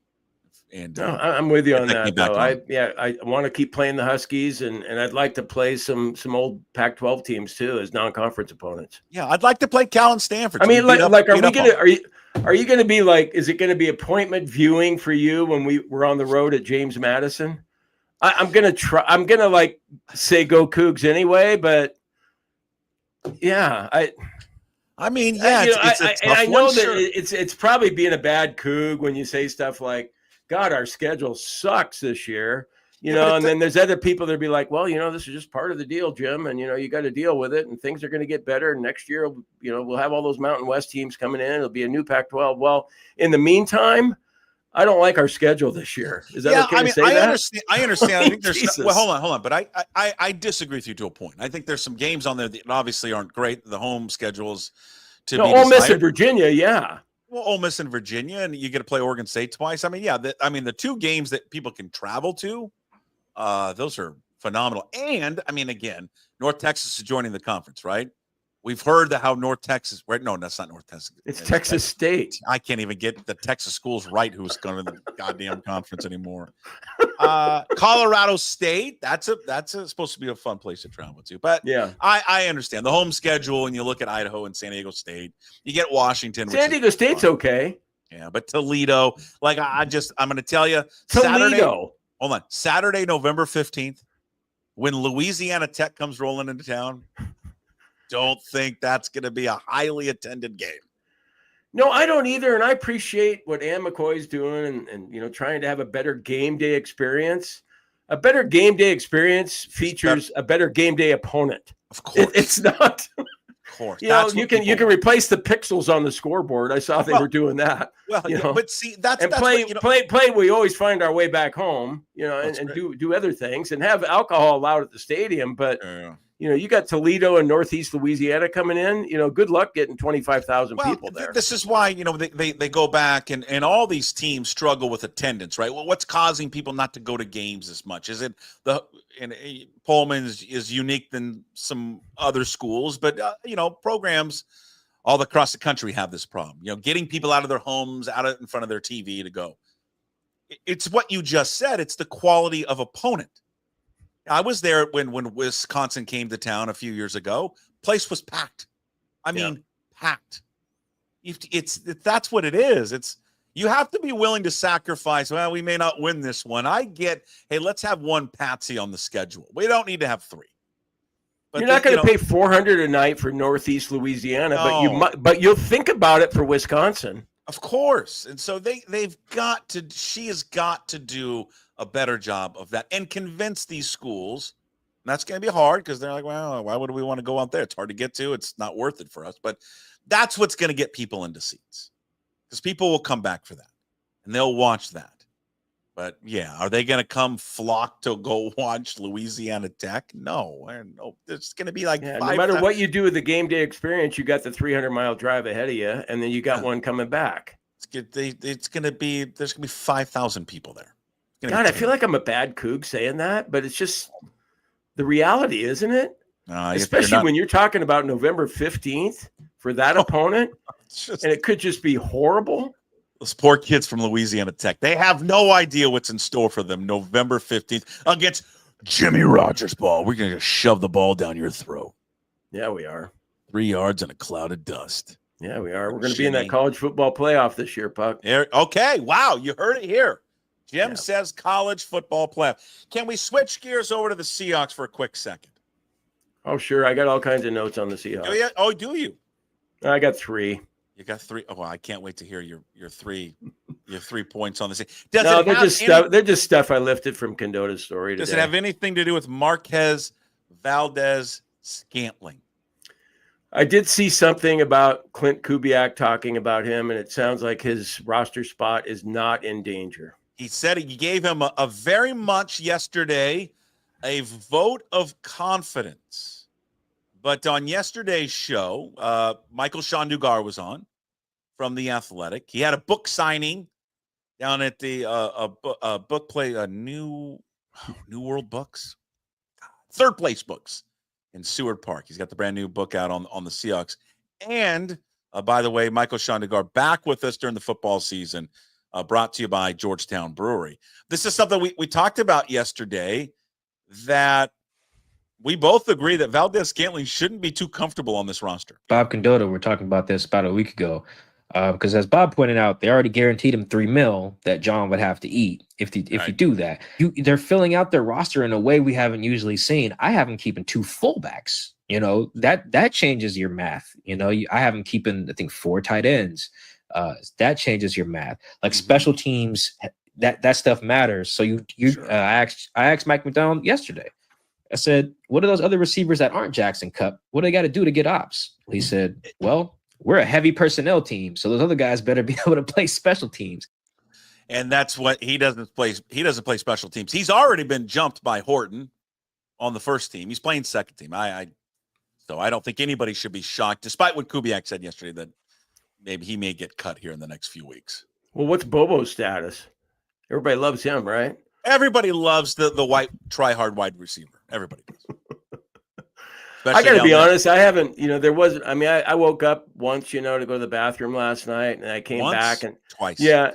And no, I'm with you on that. Though. I want to keep playing the Huskies, and I'd like to play some old Pac-12 teams too as non-conference opponents. Yeah, I'd like to play Cal and Stanford. I mean, are you going to be like? Is it going to be appointment viewing for you when we're on the road at James Madison? I'm gonna try. I'm gonna like say go Cougs anyway, but yeah, I mean, yeah, I know that it's probably being a bad Coug when you say stuff like, God, our schedule sucks this year, and then there's other people that'll be like, well, this is just part of the deal, Jim. And, you got to deal with it and things are going to get better. And next year, we'll have all those Mountain West teams coming in. It'll be a new Pac-12. Well, in the meantime, I don't like our schedule this year. Is that okay to say that? I understand. I think there's well, hold on. But I disagree with you to a point. I think there's some games on there that obviously aren't great. The home schedules Ole Miss and Virginia, yeah. Well, Ole Miss and Virginia, and you get to play Oregon State twice. I mean, yeah, the two games that people can travel to, those are phenomenal. And I mean, again, North Texas is joining the conference, right? We've heard how North Texas, right? No, that's not North Texas. It's Texas State. I can't even get the Texas schools right who's going to the goddamn conference anymore. Colorado State, that's supposed to be a fun place to travel to. But yeah, I understand the home schedule, and you look at Idaho and San Diego State. You get Washington. San Diego State's okay. Yeah, but Toledo, I'm going to tell you, Toledo. Saturday, November 15th, when Louisiana Tech comes rolling into town. Don't think that's going to be a highly attended game. No, I don't either. And I appreciate what Ann McCoy's doing and trying to have a better game day experience. A better game day experience features a better game day opponent. Of course. It's not. Of course. You can replace the pixels on the scoreboard. I saw they were doing that. Well, but see, that's play. What, we always find our way back home, and do other things and have alcohol allowed at the stadium. But you got Toledo and Northeast Louisiana coming in. Good luck getting 25,000 people there. This is why they go back and all these teams struggle with attendance, right? Well, what's causing people not to go to games as much? Is it Pullman is unique than some other schools, but programs all across the country have this problem. Getting people out of their homes, in front of their TV to go. It's what you just said. It's the quality of opponent. I was there when Wisconsin came to town a few years ago. Place was packed. I mean, packed. That's what it is. You have to be willing to sacrifice. Well, we may not win this one. I get, hey, let's have one patsy on the schedule. We don't need to have three. But you're not going to pay $400 a night for Northeast Louisiana, no. but you'll think about it for Wisconsin. Of course. And so she has got to do a better job of that and convince these schools. And that's going to be hard because they're like, well, why would we want to go out there? It's hard to get to. It's not worth it for us. But that's what's going to get people into seats because people will come back for that and they'll watch that. But yeah, are they going to come flock to go watch Louisiana Tech? No. It's going to be like no matter what you do with the game day experience, you got the 300-mile drive ahead of you, and then you got one coming back. There's going to be 5,000 people there. God, I feel like I'm a bad Coug saying that, but it's just the reality, isn't it? Especially when you're talking about November 15th for that opponent, and it could just be horrible. Those poor kids from Louisiana Tech, they have no idea what's in store for them November 15th against Jimmy Rogers ball. We're going to shove the ball down your throat. Yeah, we are. 3 yards in a cloud of dust. Yeah, we are. We're going to be in that college football playoff this year, Puck. Okay, wow, you heard it here. Jim says college football playoff. Can we switch gears over to the Seahawks for a quick second? Oh, sure. I got all kinds of notes on the Seahawks. Oh, do you? I got 3. You got 3. Oh, well, I can't wait to hear your 3 points on this. They're just stuff I lifted from Condota's story today. Does it have anything to do with Marquez Valdez Scantling? I did see something about Clint Kubiak talking about him, and it sounds like his roster spot is not in danger. He said he gave him a very much yesterday a vote of confidence. But on yesterday's show, Michael Shandugar was on from The Athletic. He had a book signing down at the book play, New World Books, Third Place Books in Seward Park. He's got the brand new book out on the Seahawks. And by the way, Michael Shandugar back with us during the football season, brought to you by Georgetown Brewery. This is something we talked about yesterday, that we both agree that Valdez-Scantling shouldn't be too comfortable on this roster. Bob Condotta, we're talking about this about a week ago. Because as Bob pointed out, they already guaranteed him $3 million that John would have to eat if you do that. They're filling out their roster in a way we haven't usually seen. I have them keeping 2 fullbacks. That changes your math. I have them keeping, I think, 4 tight ends. That changes your math. Like special teams, that stuff matters. So sure. I asked Mike McDonald yesterday. I said, what are those other receivers that aren't Jackson Cup? What do they got to do to get ops? He said, well, we're a heavy personnel team, so those other guys better be able to play special teams. And that's what he doesn't play. He doesn't play special teams. He's already been jumped by Horton on the first team. He's playing second team. So I don't think anybody should be shocked, despite what Kubiak said yesterday, that maybe he may get cut here in the next few weeks. Well, what's Bobo's status? Everybody loves him, right? Everybody loves the white try-hard wide receiver. Everybody does. I got to be honest. I haven't, I woke up once, to go to the bathroom last night, and I came back and twice. Yeah.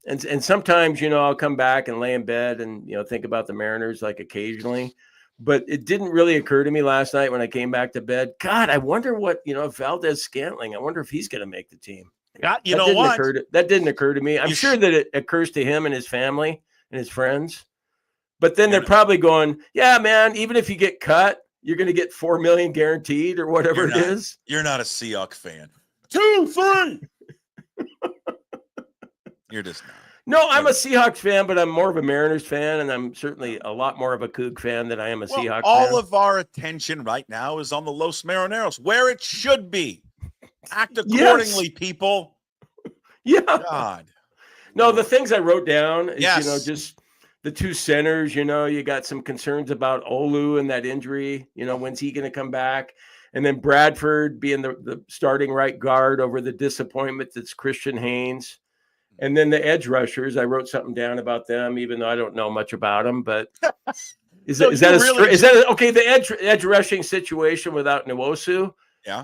And sometimes, I'll come back and lay in bed and, think about the Mariners like occasionally, but it didn't really occur to me last night when I came back to bed. God, I wonder what, Valdez-Scantling, I wonder if he's going to make the team. That didn't occur to me. I'm sure that it occurs to him and his family and his friends, but then they're probably going, yeah, man, even if you get cut, you're going to get $4 million guaranteed or whatever it is. You're not a Seahawks fan. 2, 3. You're just not. No, I'm a Seahawks fan, but I'm more of a Mariners fan, and I'm certainly a lot more of a Coug fan than I am a Seahawks fan. All of our attention right now is on the Los Marineros, where it should be. Act accordingly, people. Yeah. God. No, the things I wrote down is, yes. Just the 2 centers, you got some concerns about Olu and that injury. When's he going to come back? And then Bradford being the starting right guard over the disappointment that's Christian Haynes. And then the edge rushers, I wrote something down about them, even though I don't know much about them. But is that okay? The edge rushing situation without Nwosu,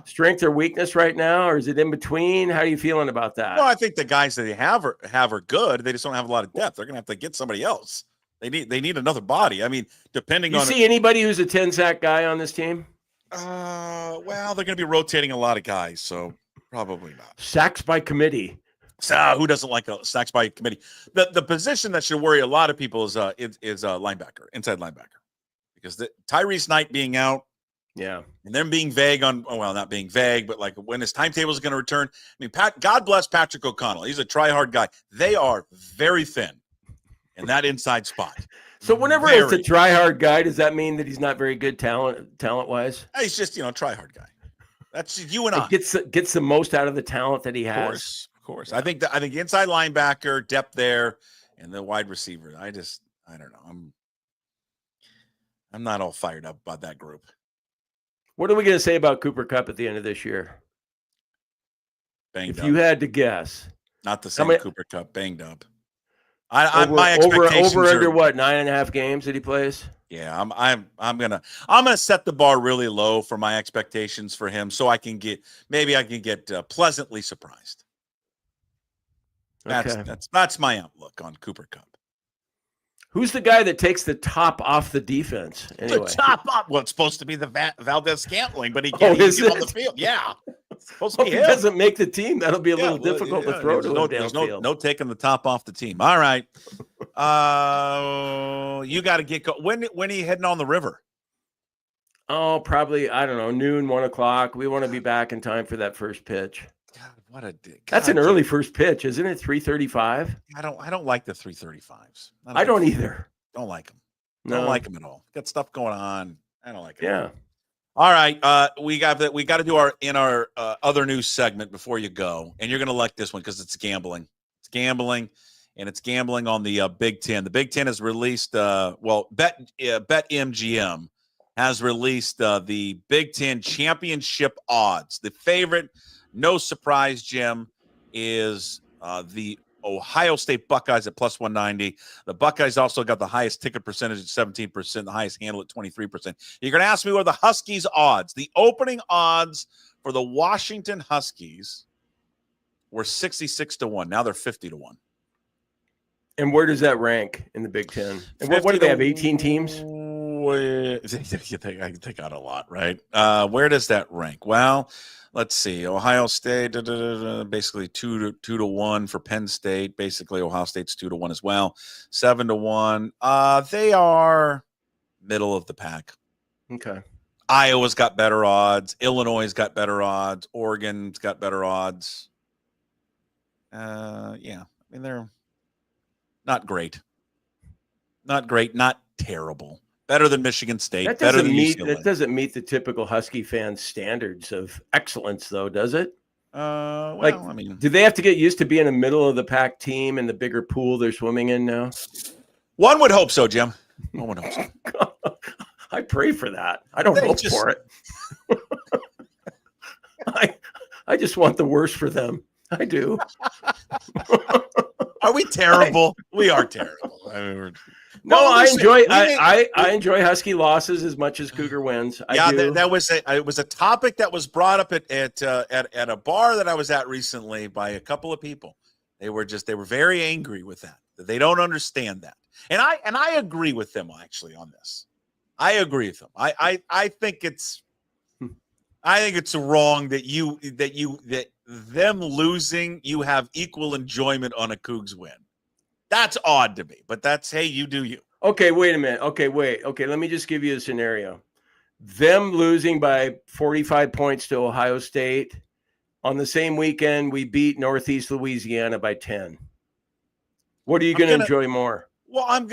strength or weakness right now, or is it in between? How are you feeling about that? No, I think the guys that they have are good. They just don't have a lot of depth. They're going to have to get somebody else. They need another body. I mean, depending on. You see anybody who's a 10-sack guy on this team? Well, they're going to be rotating a lot of guys, so probably not. Sacks by committee. Who doesn't like a sacks by committee? The position that should worry a lot of people is linebacker, inside linebacker, because Tyrese Knight being out, and them being vague on, not being vague, but like when his timetable is going to return. I mean, God bless Patrick O'Connell. He's a try-hard guy. They are very thin in that inside spot. So whenever it's a try-hard guy, does that mean that he's not very good talent-wise? He's just, try-hard guy. That's you and I. Gets the most out of the talent that he has. Of course. I think inside linebacker, depth there, and the wide receiver. I don't know. I'm not all fired up about that group. What are we going to say about Cooper Kupp at the end of this year? Banged up. You had to guess. Not the same Cooper Kupp, banged up. My expectations over under what, 9.5 games that he plays? Yeah, I'm gonna set the bar really low for my expectations for him, so I can get pleasantly surprised. That's my outlook on Cooper Kupp. Who's the guy that takes the top off the defense? Anyway. The top off. Well, it's supposed to be the Valdez-Scantling, but he can't get on the field. Yeah. It's supposed to be him. He doesn't make the team. That'll be a little difficult to throw to him downfield. No taking the top off the team. All right. You got to get when are you heading on the river? Oh, probably, I don't know, noon, 1 o'clock. We want to be back in time for that first pitch. God, what a dick. That's an early first pitch, isn't it? 3:35. I don't like the 3:35s. I don't either. Don't like them. No. Don't like them at all. Got stuff going on. I don't like it. Yeah. All right, we got to do our other news segment before you go, and you're going to like this one because it's gambling. It's gambling, and it's gambling on the Big Ten. The Big Ten has released, BetMGM has released the Big Ten championship odds. The favorite, no surprise, Jim, is the Ohio State Buckeyes at plus 190. The Buckeyes also got the highest ticket percentage at 17%, the highest handle at 23%. You're going to ask me what are the Huskies odds. The opening odds for the Washington Huskies were 66-1. Now they're 50-1. And where does that rank in the Big Ten? And what do they have, 18 teams? They got a lot, right? Where does that rank? Well, let's see. Ohio State, basically 2-1 for Penn State. Basically, Ohio State's 2-1 as well. 7-1. They are middle of the pack. Okay. Iowa's got better odds. Illinois got better odds. Oregon's got better odds. Yeah. I mean, they're not great. Not great. Not terrible. Better than Michigan State. That better doesn't than meet. UCLA. That doesn't meet the typical Husky fan standards of excellence, though, does it? Well, I mean, do they have to get used to being a middle of the pack team in the bigger pool they're swimming in now? One would hope so, Jim. One would hope so. I pray for that. I don't hope for it. I just want the worst for them. I do. Are we terrible? We are terrible. I mean, I enjoy Husky losses as much as Cougar wins. That was it was a topic that was brought up at a bar that I was at recently by a couple of people. They were very angry with that. They don't understand that. And I agree with them actually on this. I agree with them. I think it's wrong that them losing, you have equal enjoyment on a Cougs win. That's odd to me, but that's, hey, you do you. Okay, wait a minute. Okay, let me just give you a scenario. Them losing by 45 points to Ohio State. On the same weekend, we beat Northeast Louisiana by 10. What are you going to enjoy more? Well,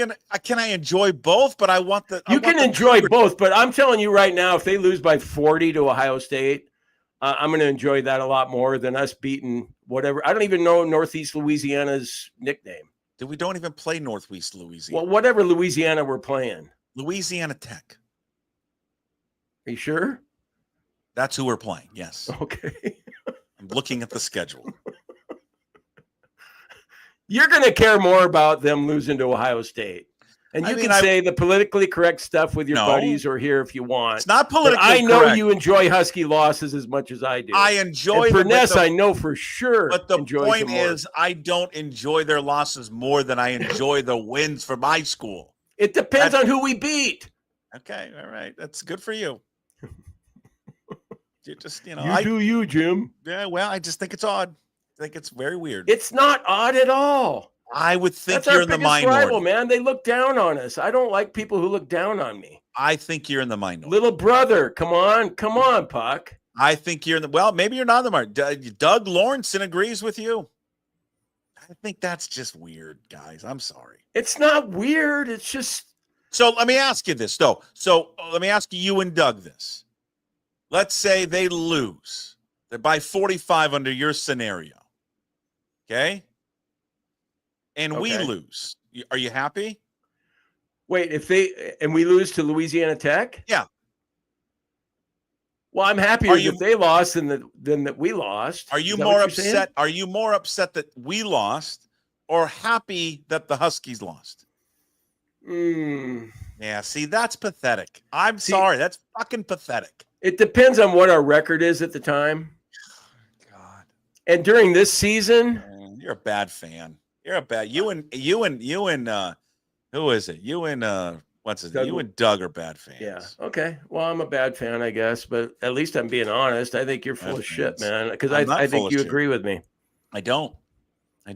can I enjoy both? But you can enjoy both, but I'm telling you right now, if they lose by 40 to Ohio State, I'm going to enjoy that a lot more than us beating whatever. I don't even know Northeast Louisiana's nickname. We don't even play Northeast Louisiana. Well, whatever Louisiana we're playing. Louisiana Tech. Are you sure? That's who we're playing, yes. Okay. I'm looking at the schedule. You're going to care more about them losing to Ohio State. And you can say the politically correct stuff with your buddies or here if you want. It's not politically correct. I know you enjoy Husky losses as much as I do. I enjoy them. Ness, I know for sure. But the point is, I don't enjoy their losses more than I enjoy the wins for my school. It depends on who we beat. Okay, all right. That's good for you. You just, you do you, Jim. Yeah, well, I just think it's odd. I think it's very weird. It's not odd at all. I would think That's you're in the minority. Rival, man. They look down on us. I don't like people who look down on me. I think you're in the minority. Little brother, come on, Puck. I think you're in the maybe you're not in the minority. Doug Lawrenson agrees with you. I think that's just weird, guys. I'm sorry. It's not weird. It's just. So let me ask you this, though. So let me ask you and Doug this. Let's say they lose. They're by 45 under your scenario. Okay? And we lose. Are you happy? Wait, and we lose to Louisiana Tech? Yeah. Well, I'm happier if they lost than that we lost. Are you more upset? Are you more upset that we lost or happy that the Huskies lost? Yeah, see, that's pathetic. I'm sorry. That's fucking pathetic. It depends on what our record is at the time. God. And during this season, you're a bad fan. You're a bad. You and who is it? You and what's his name? You and Doug are bad fans. Yeah. Okay. Well, I'm a bad fan, I guess, but at least I'm being honest. I think you're full of shit, man. Because I think you agree with me. I don't.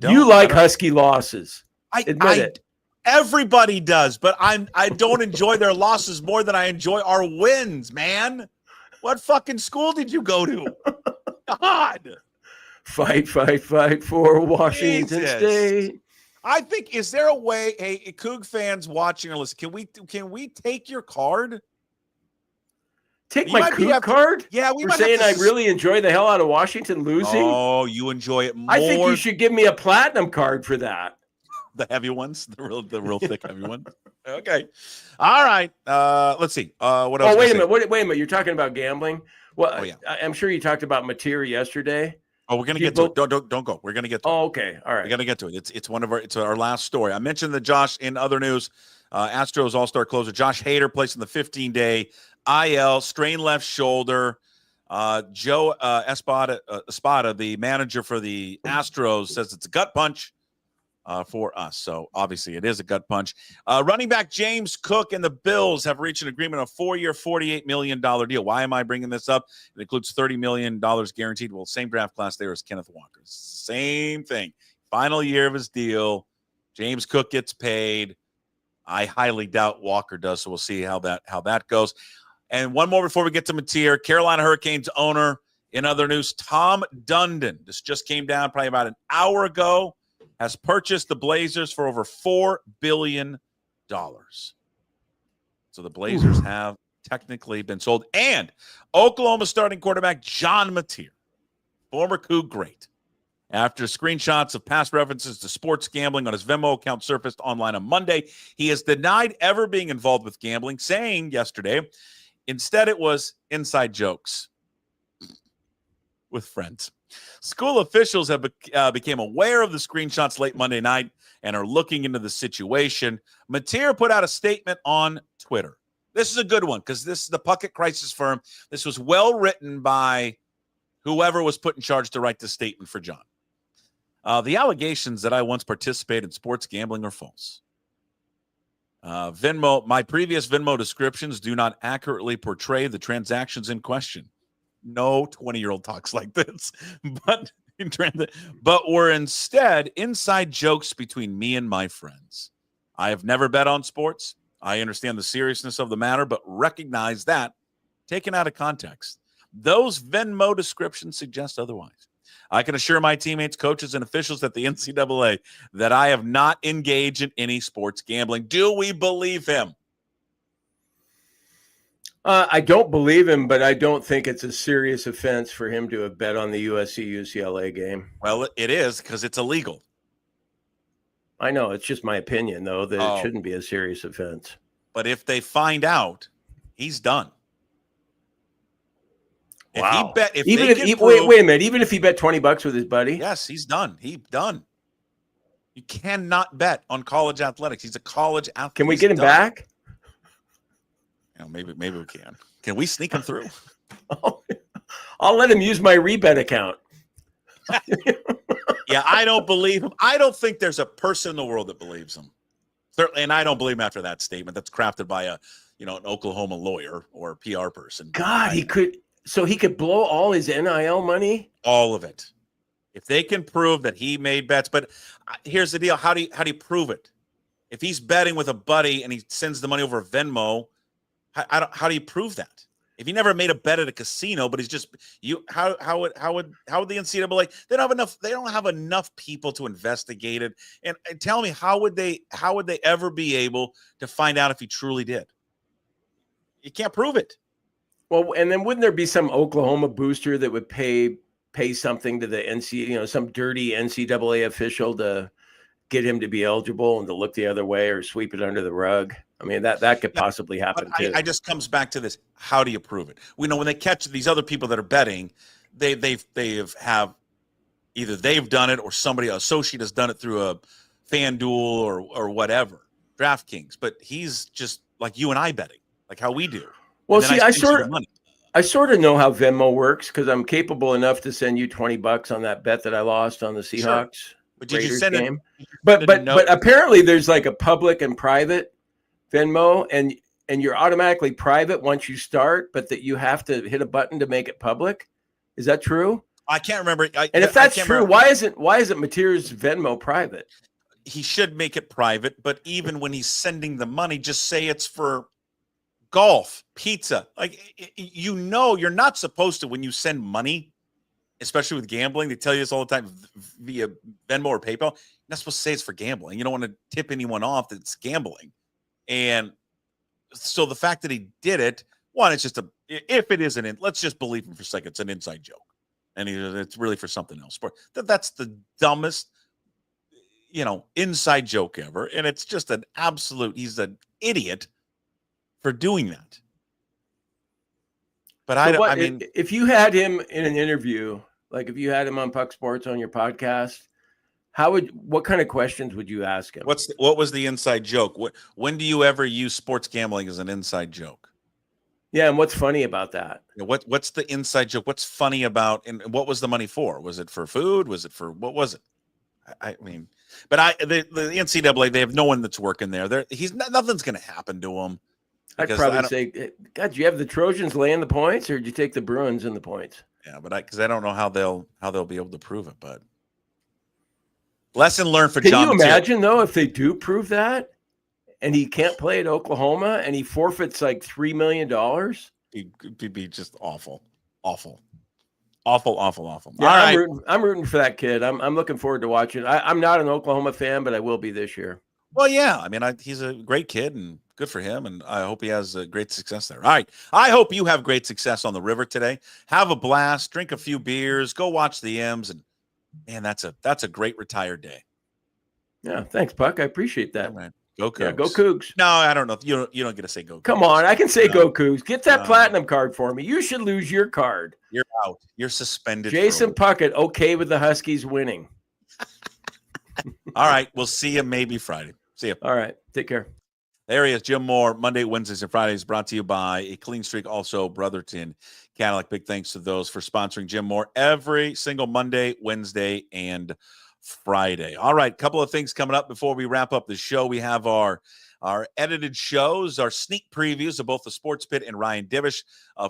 You like Husky losses. Admit it. Everybody does, but I don't enjoy their losses more than I enjoy our wins, man. What fucking school did you go to? God. Fight for Washington State. I think, is there a way, hey, Coug fans watching or listening, can we take your card? Take You my might be Coug card? Yeah, we for might saying have I to really enjoy the hell out of Washington losing? Oh, you enjoy it more. I think you should give me a platinum card for that. The heavy ones, the real thick heavy ones. Okay. All right. Let's see. What else? Oh, wait a minute. Wait a minute. You're talking about gambling? Well, Oh, yeah. I'm sure you talked about Mateer yesterday. Oh, we're gonna get to it. Don't go. We're gonna get to it. Oh, okay. All right. We're gonna get to it. It's our last story. I mentioned that Josh in other news, Astros All-Star closer Josh Hader placed in the 15-day IL, strained left shoulder. Joe Espada, the manager for the Astros, says it's a gut punch for us. So obviously it is a gut punch. Running back James Cook and the Bills have reached an agreement on a 4-year, $48 million deal. Why am I bringing this up? It includes $30 million guaranteed. Well, same draft class there as Kenneth Walker. Same thing. Final year of his deal. James Cook gets paid. I highly doubt Walker does, so we'll see how that goes. And one more before we get to Mateer. Carolina Hurricanes owner, in other news, Tom Dundon. This just came down probably about an hour ago. Has purchased the Blazers for over $4 billion. So the Blazers have technically been sold. And Oklahoma starting quarterback John Mateer, former Coug great, after screenshots of past references to sports gambling on his Venmo account surfaced online on Monday, he has denied ever being involved with gambling, saying yesterday, instead it was inside jokes with friends. School officials have became aware of the screenshots late Monday night and are looking into the situation. Mateer put out a statement on Twitter. This is a good one because this is the Puckett Crisis Firm. This was well written by whoever was put in charge to write this statement for John. The allegations that I once participated in sports gambling are false. My previous Venmo descriptions do not accurately portray the transactions in question. No 20-year-old talks like this, but were instead inside jokes between me and my friends. I have never bet on sports. I understand the seriousness of the matter, but recognize that, taken out of context, those Venmo descriptions suggest otherwise. I can assure my teammates, coaches, and officials at the NCAA that I have not engaged in any sports gambling. Do we believe him? I don't believe him, but I don't think it's a serious offense for him to have bet on the USC-UCLA game. Well, it is because it's illegal. I know. It's just my opinion, though, that it shouldn't be a serious offense. But if they find out, he's done. Wow. Wait a minute. Even if he bet $20 with his buddy? Yes, he's done. He's done. You cannot bet on college athletics. He's a college athlete. Can we get him back? Maybe we can. Can we sneak him through? I'll let him use my rebet account. Yeah, I don't believe him. I don't think there's a person in the world that believes him. Certainly, and I don't believe him after that statement that's crafted by an Oklahoma lawyer or a PR person. God, he could blow all his NIL money? All of it. If they can prove that he made bets, but here's the deal. How do you prove it? If he's betting with a buddy and he sends the money over Venmo, how do you prove that? If he never made a bet at a casino, but he's just how would the NCAA? They don't have enough people to investigate it. And tell me, how would they ever be able to find out if he truly did? You can't prove it. Well, and then wouldn't there be some Oklahoma booster that would pay something to the NCAA, some dirty NCAA official to get him to be eligible and to look the other way or sweep it under the rug? I mean, that could possibly happen too. I just comes back to this. How do you prove it? We know when they catch these other people that are betting, they've either they've done it or somebody associate has done it through a FanDuel or whatever, DraftKings. But he's just like you and I betting, like how we do. Well, see, I sort of know how Venmo works because I'm capable enough to send you $20 on that bet that I lost on the Seahawks. Sure. But did you send game. But apparently there's like a public and private Venmo, and you're automatically private once you start, but that you have to hit a button to make it public. Is that true? I can't remember. And if that's true, why isn't Mateer's Venmo private? He should make it private, but even when he's sending the money, just say it's for golf, pizza. Like, you're not supposed to, when you send money, especially with gambling, they tell you this all the time via Venmo or PayPal. You're not supposed to say it's for gambling. You don't want to tip anyone off that it's gambling. And so the fact that he did it one, it's just if it isn't, let's just believe him for a second. It's an inside joke. And it's really for something else. That's the dumbest, inside joke ever. And it's just he's an idiot for doing that. But if you had him in an interview, like if you had him on Puck Sports on your podcast, what kind of questions would you ask him? What was the inside joke? When do you ever use sports gambling as an inside joke? Yeah, and what's funny about that? What's the inside joke? What's funny about, and what was the money for? Was it for food? Was it for, what was it? The NCAA, they have no one that's working there. Nothing's going to happen to him. I'd probably say, God, do you have the Trojans laying the points, or did you take the Bruins in the points? Yeah, because I don't know how they'll be able to prove it. But lesson learned for John. Can you imagine though if they do prove that, and he can't play at Oklahoma, and he forfeits like $3 million? It'd be just awful. Yeah, all right. I'm rooting for that kid. I'm looking forward to watching. I'm not an Oklahoma fan, but I will be this year. Well, yeah. He's a great kid, and good for him, and I hope he has great success there. All right. I hope you have great success on the river today. Have a blast. Drink a few beers. Go watch the M's, and man, that's a great retired day. Yeah, thanks, Puck. I appreciate that. All right. Go Cougs. Yeah, go Cougs. No, I don't know. You don't get to say go Cougs. Come on, I can say go Cougs. Get that platinum card for me. You should lose your card. You're out. You're suspended. Jason Puckett, okay with the Huskies winning. All right. We'll see you maybe Friday. See you. All right. Take care. There he is, Jim Moore. Monday, Wednesdays, and Fridays brought to you by A Clean Streak, also Brotherton Cadillac. Big thanks to those for sponsoring Jim Moore every single Monday, Wednesday, and Friday. All right, couple of things coming up before we wrap up the show. We have our edited shows, our sneak previews of both the Sports Pit and Ryan Divish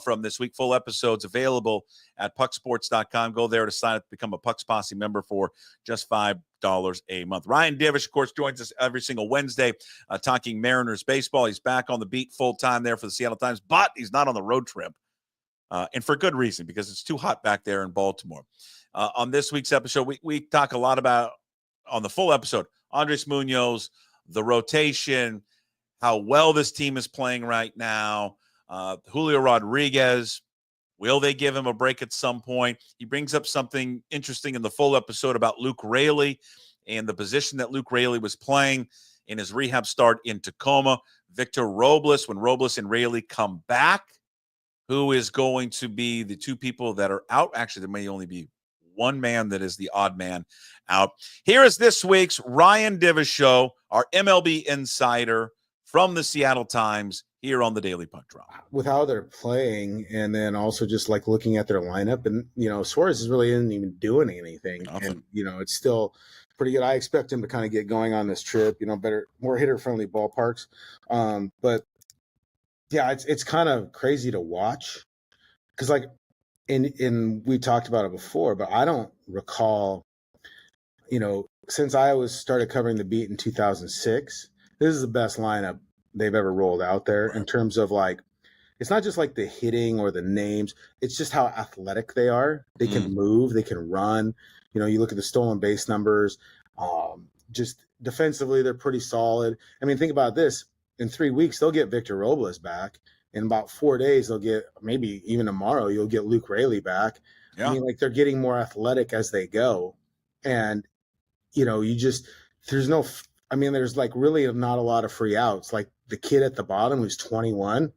from this week. Full episodes available at pucksports.com. Go there to sign up to become a Pucks Posse member for just $5 a month. Ryan Divish, of course, joins us every single Wednesday talking Mariners baseball. He's back on the beat full time there for the Seattle Times, but he's not on the road trip. And for good reason, because it's too hot back there in Baltimore. On this week's episode, we talk a lot about, on the full episode, Andres Munoz, the rotation, how well this team is playing right now, Julio Rodriguez. Will they give him a break at some point? He brings up something interesting in the full episode about Luke Raley and the position that Luke Raley was playing in his rehab start in Tacoma. Victor Robles, when Robles and Raley come back, who is going to be the two people that are out? Actually, there may only be one man that is the odd man out. Here is this week's Ryan Divish Show, our MLB insider from the Seattle Times, here on the Daily Puck Drop. With how they're playing, and then also just like looking at their lineup, and Suarez really isn't even doing anything. Nothing. And it's still pretty good. I expect him to kind of get going on this trip. More hitter friendly ballparks. But yeah, it's kind of crazy to watch because and we talked about it before, but I don't recall, since I started covering the beat in 2006, this is the best lineup they've ever rolled out there in terms of it's not just like the hitting or the names. It's just how athletic they are. They can move, they can run. You look at the stolen base numbers, just defensively, they're pretty solid. Think about this. In 3 weeks, they'll get Victor Robles back. In about 4 days, they'll get, maybe even tomorrow, you'll get Luke Raley back. Yeah. They're getting more athletic as they go. And, there's really not a lot of free outs. Like the kid at the bottom who's 21,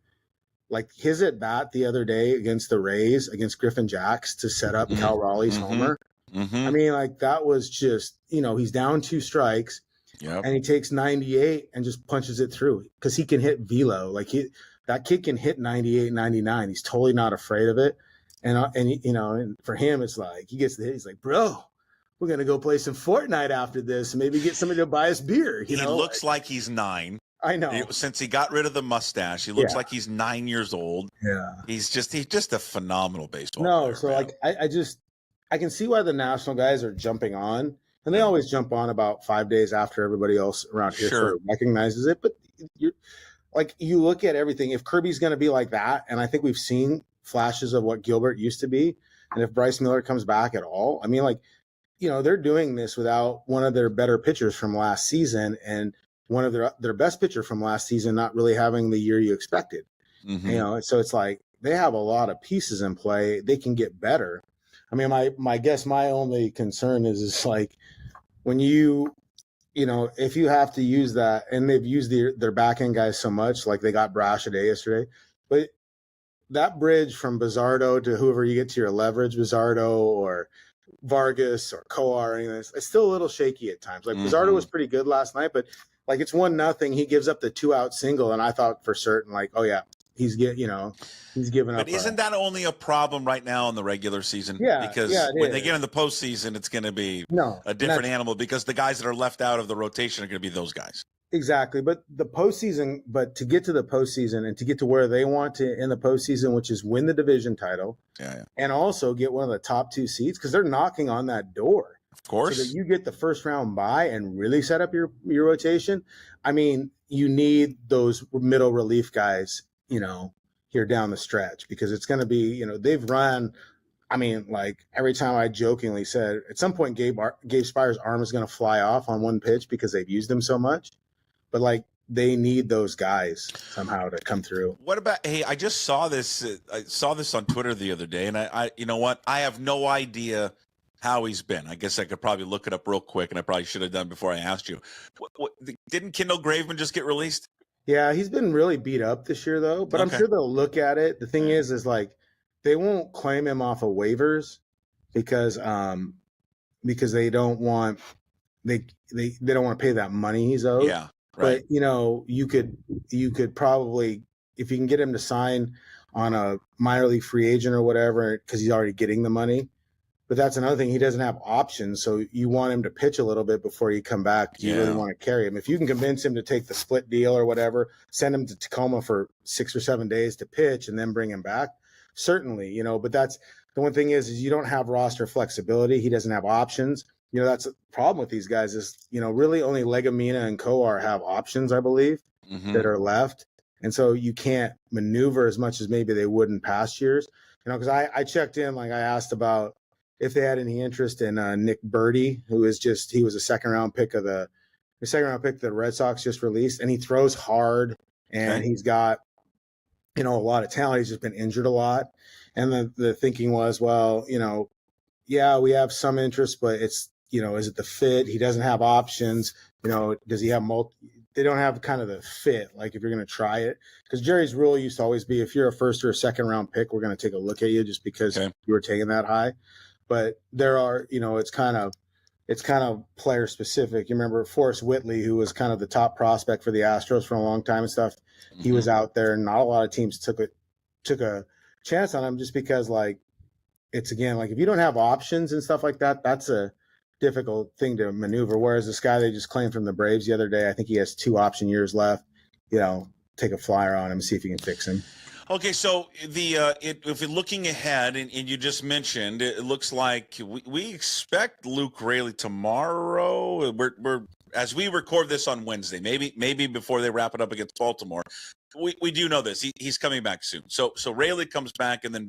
his at bat the other day against the Rays, against Griffin Jacks to set up Cal Raleigh's homer. Mm-hmm. That was just, he's down 2 strikes. Yep. And he takes 98 and just punches it through because he can hit velo. That kid can hit 98, 99. He's totally not afraid of it. And for him, it's he gets the hit. He's like, bro, we're going to go play some Fortnite after this and maybe get somebody to buy us beer. He looks like he's 9. I know. Since he got rid of the mustache, he looks like he's 9 years old. Yeah. He's just a phenomenal baseball player. So I can see why the national guys are jumping on. And they always jump on about 5 days after everybody else around here sort of recognizes it. But you look at everything. If Kirby's going to be like that, and I think we've seen flashes of what Gilbert used to be, and if Bryce Miller comes back at all, they're doing this without one of their better pitchers from last season and one of their best pitcher from last season not really having the year you expected. You know, so it's like they have a lot of pieces in play. They can get better. I mean, my only concern is like when you know, if you have to use that, and they've used their back end guys so much, like they got Brash a day yesterday, but that bridge from Bizardo to whoever you get to your leverage, Bizardo or Vargas or Coar or anything, it's still a little shaky at times. Like Bizardo was pretty good last night, but like it's 1-0. He gives up the 2-out single, and I thought for certain, like, oh yeah, he's giving up. But isn't that only a problem right now in the regular season? Yeah, because when they get in the postseason, it's going to be a different animal because the guys that are left out of the rotation are going to be those guys. Exactly. But to get to the postseason and to get to where they want to in the postseason, which is win the division title, and also get one of the top 2 seeds, because they're knocking on that door. Of course. So that you get the first round bye and really set up your rotation. I mean, you need those middle relief guys, you know, here down the stretch, because it's going to be, you know, they've run. I mean, like every time I jokingly said at some point Gabe Spire's arm is going to fly off on one pitch because they've used him so much. But like they need those guys somehow to come through. What about, hey, I just saw this. I saw this on Twitter the other day, and I you know what? I have no idea how he's been. I guess I could probably look it up real quick, and I probably should have done before I asked you. Didn't Kendall Graveman just get released? Yeah, he's been really beat up this year though, but I'm sure they'll look at it. The thing is like they won't claim him off of waivers because they don't want they don't want to pay that money he's owed. Yeah. Right. But you know, you could probably, if you can get him to sign on a minor league free agent or whatever, because he's already getting the money. But that's another thing. He doesn't have options, so you want him to pitch a little bit before you come back. You really want to carry him. If you can convince him to take the split deal or whatever, send him to Tacoma for 6 or 7 days to pitch and then bring him back, certainly, you know. But that's the one thing is you don't have roster flexibility. He doesn't have options. You know, that's a problem with these guys is, you know, really only Legumina and Coar have options, I believe, that are left. And so you can't maneuver as much as maybe they would in past years. You know, because I checked in, like I asked about if they had any interest in Nick Birdie, he was a second round pick the Red Sox just released, and he throws hard and he's got, you know, a lot of talent. He's just been injured a lot. And the thinking was, well, you know, yeah, we have some interest, but it's, you know, is it the fit? He doesn't have options. You know, does he have they don't have kind of the fit, like if you're going to try it. Because Jerry's rule used to always be, if you're a first or a second round pick, we're going to take a look at you just because you were taken that high. But there are, you know, it's kind of player specific. You remember Forrest Whitley, who was kind of the top prospect for the Astros for a long time and stuff. He was out there, and not a lot of teams took a chance on him just because, like, it's again, like if you don't have options and stuff like that, that's a difficult thing to maneuver. Whereas this guy they just claimed from the Braves the other day, I think he has 2 option years left. You know, take a flyer on him and see if you can fix him. Okay, so if you're looking ahead, and you just mentioned, it looks like we expect Luke Raley tomorrow. We're as we record this on Wednesday, maybe before they wrap it up against Baltimore. We do know this. He's coming back soon. So Raley comes back, and then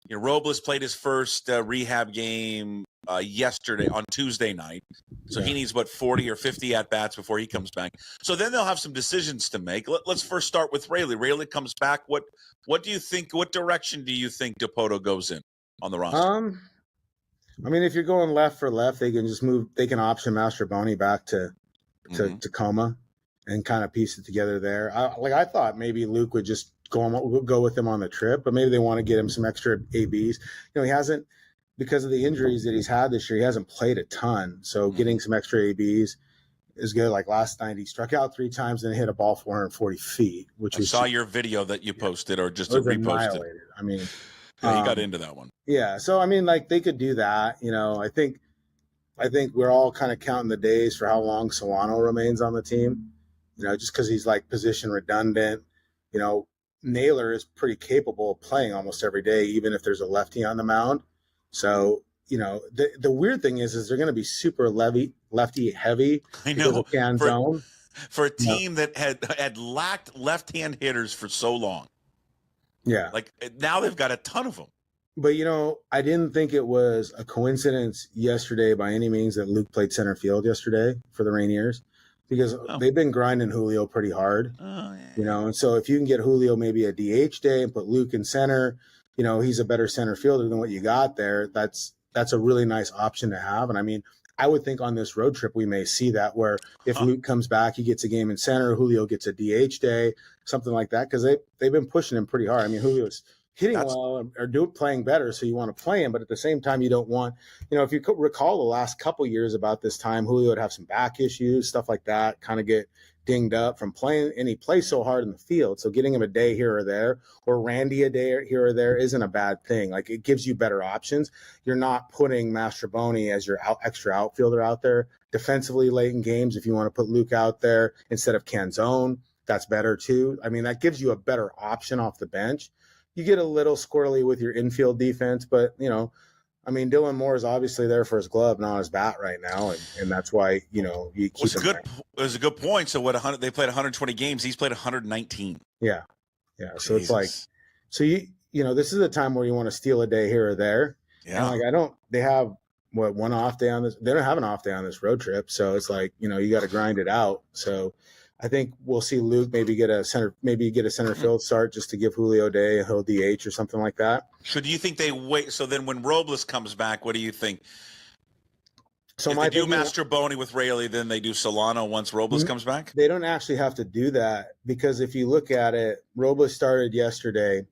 you know, Robles played his first rehab game yesterday on Tuesday night. So he needs 40 or 50 at bats before he comes back. So then they'll have some decisions to make. Let's first start with Raley. Raley comes back. What do you think? What direction do you think DePoto goes in on the roster? I mean, if you're going left for left, they can just move. They can option Mastroboni back to Tacoma and kind of piece it together there. I thought maybe Luke would just go with him on the trip, but maybe they want to get him some extra ABs. You know, he hasn't, because of the injuries that he's had this year, he hasn't played a ton. So getting some extra ABs is good. Like last night, he struck out 3 times and hit a ball 440 feet, which I saw your video that you posted or just reposted. Annihilated. I mean, yeah, you got into that one. Yeah. So, I mean, like they could do that. You know, I think we're all kind of counting the days for how long Solano remains on the team, you know, just because he's like position redundant. You know, Naylor is pretty capable of playing almost every day, even if there's a lefty on the mound. So, you know, the weird thing is they're going to be super lefty heavy. I know for a team that had lacked left-hand hitters for so long. Yeah. Like now they've got a ton of them. But, you know, I didn't think it was a coincidence yesterday by any means that Luke played center field yesterday for the Rainiers. because they've been grinding Julio pretty hard. And so if you can get Julio maybe a DH day and put Luke in center, he's a better center fielder than what you got there. That's a really nice option to have. And I mean, I would think on this road trip we may see that, where if Luke comes back, he gets a game in center, Julio gets a DH day, something like that, because they've been pushing him pretty hard. I mean, Julio's hitting well or playing better, so you want to play him, but at the same time, you don't want, if you could recall the last couple years about this time, Julio would have some back issues, stuff like that, kind of get dinged up from playing, and he plays so hard in the field. So getting him a day here or there, or Randy a day here or there, isn't a bad thing. Like, it gives you better options. You're not putting Mastroboni as your extra outfielder out there defensively late in games. If you want to put Luke out there instead of Canzone, that's better too. I mean, that gives you a better option off the bench. You get a little squirrely with your infield defense, but I mean, Dylan Moore is obviously there for his glove, not his bat right now, and that's why you keep him there. It was a good point. So they played 120 games. He's played 119. Yeah. So it's like, this is a time where you want to steal a day here or there. Yeah. And they have one off day on this. They don't have an off day on this road trip, so it's like you got to grind it out. So I think we'll see Luke maybe get a center field start just to give Julio Day a whole DH or something like that. So do you think they wait? So then when Robles comes back, what do you think? So if they do Mastroboni with Rayleigh, then they do Solano once Robles comes back? They don't actually have to do that, because if you look at it, Robles started yesterday.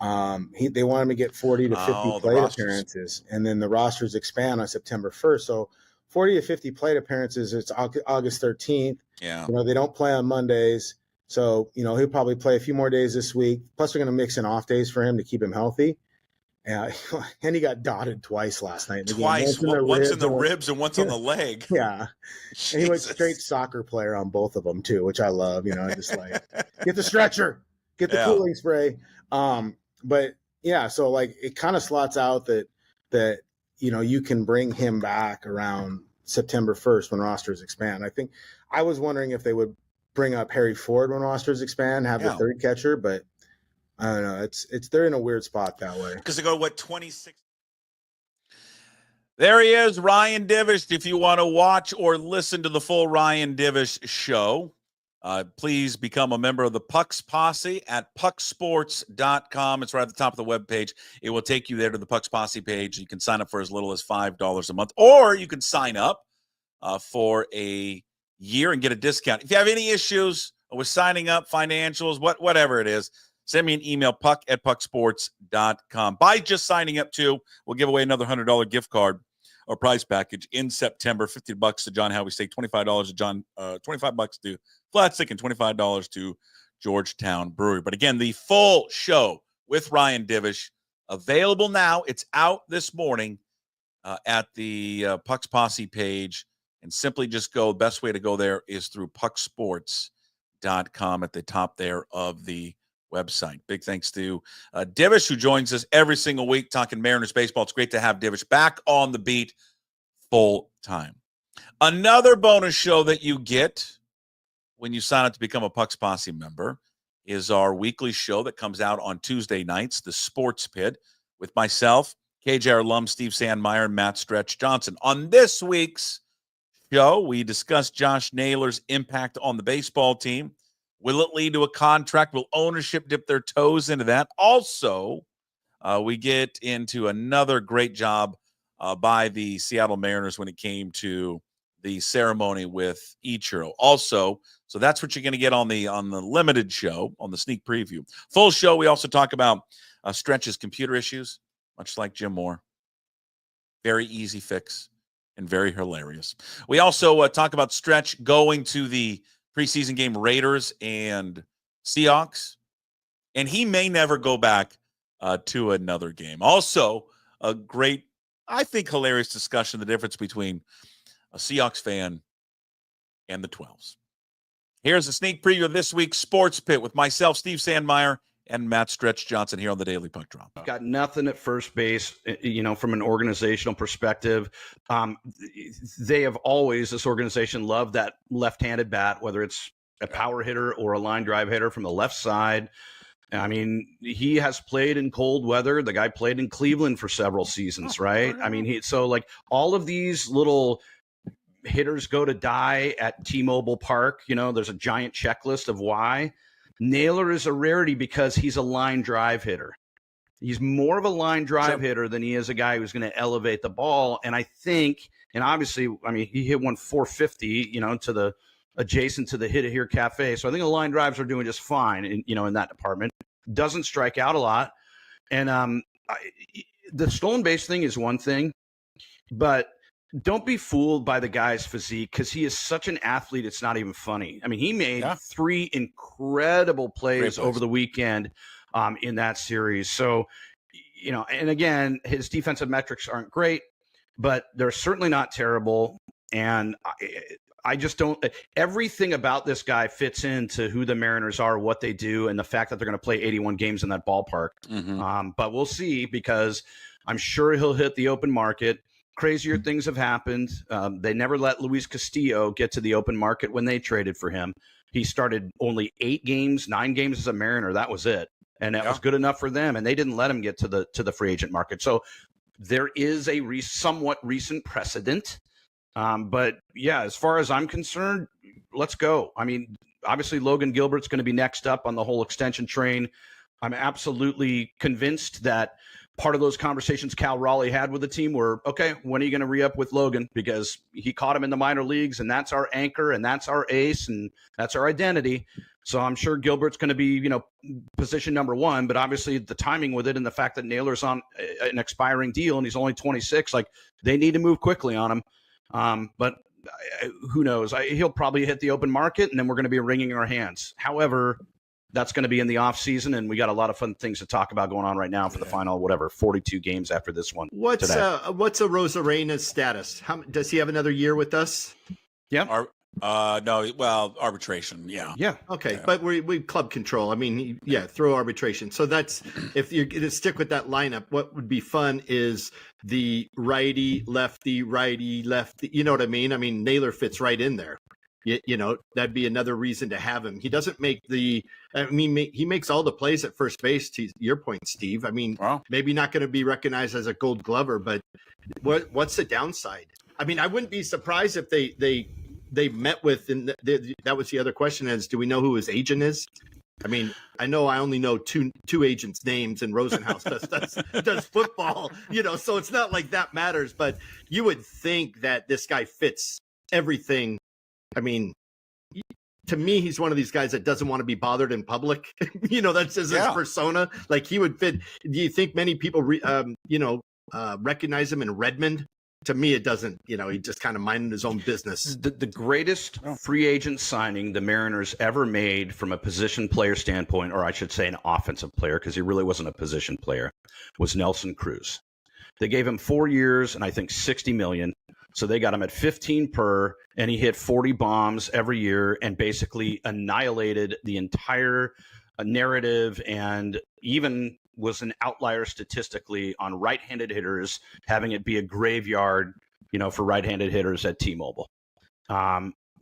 They want him to get 40 to 50 plate appearances, and then the rosters expand on September 1st. So 40 to 50 plate appearances, it's August 13th. Yeah. They don't play on Mondays. So, he'll probably play a few more days this week. Plus, we're going to mix in off days for him to keep him healthy. And he got dotted twice last night. Twice. Once in the ribs and once on the leg. Yeah. And he went straight soccer player on both of them, too, which I love. Just like, get the stretcher, get the cooling spray. But, yeah, so, like, it kind of slots out that you can bring him back around September 1st when rosters expand. I was wondering if they would bring up Harry Ford when rosters expand, have the third catcher, but I don't know. They're in a weird spot that way. Because they go, 26? There he is, Ryan Divish. If you want to watch or listen to the full Ryan Divish show, please become a member of the Pucks Posse at pucksports.com. It's right at the top of the webpage. It will take you there to the Pucks Posse page. You can sign up for as little as $5 a month, or you can sign up for a year and get a discount. If you have any issues with signing up, financials, whatever it is, send me an email, puck@pucksports.com. By just signing up, too, we'll give away another $100 gift card or prize package in September. $50 to John Howie Steak, $25 to John, $25 to Flat Stick, and $25 to Georgetown Brewery. But again, the full show with Ryan Divish available now. It's out this morning at the Pucks Posse page. And simply just go. The best way to go there is through pucksports.com at the top there of the website. Big thanks to Divish, who joins us every single week talking Mariners baseball. It's great to have Divish back on the beat full time. Another bonus show that you get when you sign up to become a Pucks Posse member is our weekly show that comes out on Tuesday nights, the SportsPit, with myself, KJR alum Steve Sandmeyer, and Matt Stretch Johnson. On this week's show, we discuss Josh Naylor's impact on the baseball team. Will it lead to a contract? Will ownership dip their toes into that? Also, we get into another great job by the Seattle Mariners when it came to the ceremony with Ichiro. Also, so that's what you're going to get on the limited show, on the sneak preview. Full show, we also talk about Stretch's computer issues, much like Jim Moore. Very easy fix and very hilarious. We also talk about Stretch going to the preseason game Raiders and Seahawks, and he may never go back to another game. Also, a great, I think, hilarious discussion, the difference between a Seahawks fan and the 12s. Here's a sneak preview of this week's Sports Pit with myself, Steve Sandmeyer, and Matt Stretch Johnson here on the Daily Puck Drop. Got nothing at first base, from an organizational perspective. They have always, this organization, loved that left-handed bat, whether it's a power hitter or a line drive hitter from the left side. I mean, he has played in cold weather. The guy played in Cleveland for several seasons, right? I mean, so all of these little hitters go to die at T-Mobile Park. You know, there's a giant checklist of why. Naylor is a rarity because he's a line drive hitter. He's more of a line drive hitter than he is a guy who's going to elevate the ball. And I think, and obviously, I mean, he hit one 450, you know, to the adjacent to the Hit It Here Cafe. So I think the line drives are doing just fine, in that department. Doesn't strike out a lot. And the stolen base thing is one thing, but don't be fooled by the guy's physique because he is such an athlete. It's not even funny. I mean, he made 3 incredible plays over the weekend in that series. So, and again, his defensive metrics aren't great, but they're certainly not terrible. And I just don't. Everything about this guy fits into who the Mariners are, what they do, and the fact that they're going to play 81 games in that ballpark. But we'll see, because I'm sure he'll hit the open market. Crazier things have happened. They never let Luis Castillo get to the open market when they traded for him. He started only 9 games as a Mariner. That was it, and that was good enough for them. And they didn't let him get to the free agent market. So there is a somewhat recent precedent. But yeah, as far as I'm concerned, let's go. I mean, obviously Logan Gilbert's going to be next up on the whole extension train. I'm absolutely convinced that part of those conversations Cal Raleigh had with the team were, okay, when are you going to re-up with Logan? Because he caught him in the minor leagues, and that's our anchor, and that's our ace, and that's our identity. So I'm sure Gilbert's going to be, position number 1, but obviously the timing with it and the fact that Naylor's on an expiring deal and he's only 26, like, they need to move quickly on him. But who knows? He'll probably hit the open market, and then we're going to be wringing our hands. However, that's going to be in the off season, and we got a lot of fun things to talk about going on right now for the final, 42 games after this one. What's a Rosarena's status? Does he have another year with us? Yeah. No. Well, arbitration. Yeah. Yeah. Okay. Yeah. But we club control. I mean, throw arbitration. So that's, if you're going to stick with that lineup, what would be fun is the righty, lefty, you know what I mean? I mean, Naylor fits right in there. That'd be another reason to have him. He doesn't make he makes all the plays at first base, to your point, Steve. I mean, maybe not going to be recognized as a Gold Glover, but what's the downside? I mean, I wouldn't be surprised if they met with, and that was the other question, is do we know who his agent is? I mean, I only know two agents' names, and Rosenhaus does football, so it's not like that matters, but you would think that this guy fits everything. I mean, to me, he's one of these guys that doesn't want to be bothered in public. That's just his persona. Like, he would fit. Do you think many people, recognize him in Redmond? To me, it doesn't. He just kind of minded his own business. The greatest free agent signing the Mariners ever made from a position player standpoint, or I should say an offensive player, because he really wasn't a position player, was Nelson Cruz. They gave him 4 years and I think $60 million. So they got him at 15 per, and he hit 40 bombs every year and basically annihilated the entire narrative, and even was an outlier statistically on right-handed hitters, having it be a graveyard, for right-handed hitters at T-Mobile.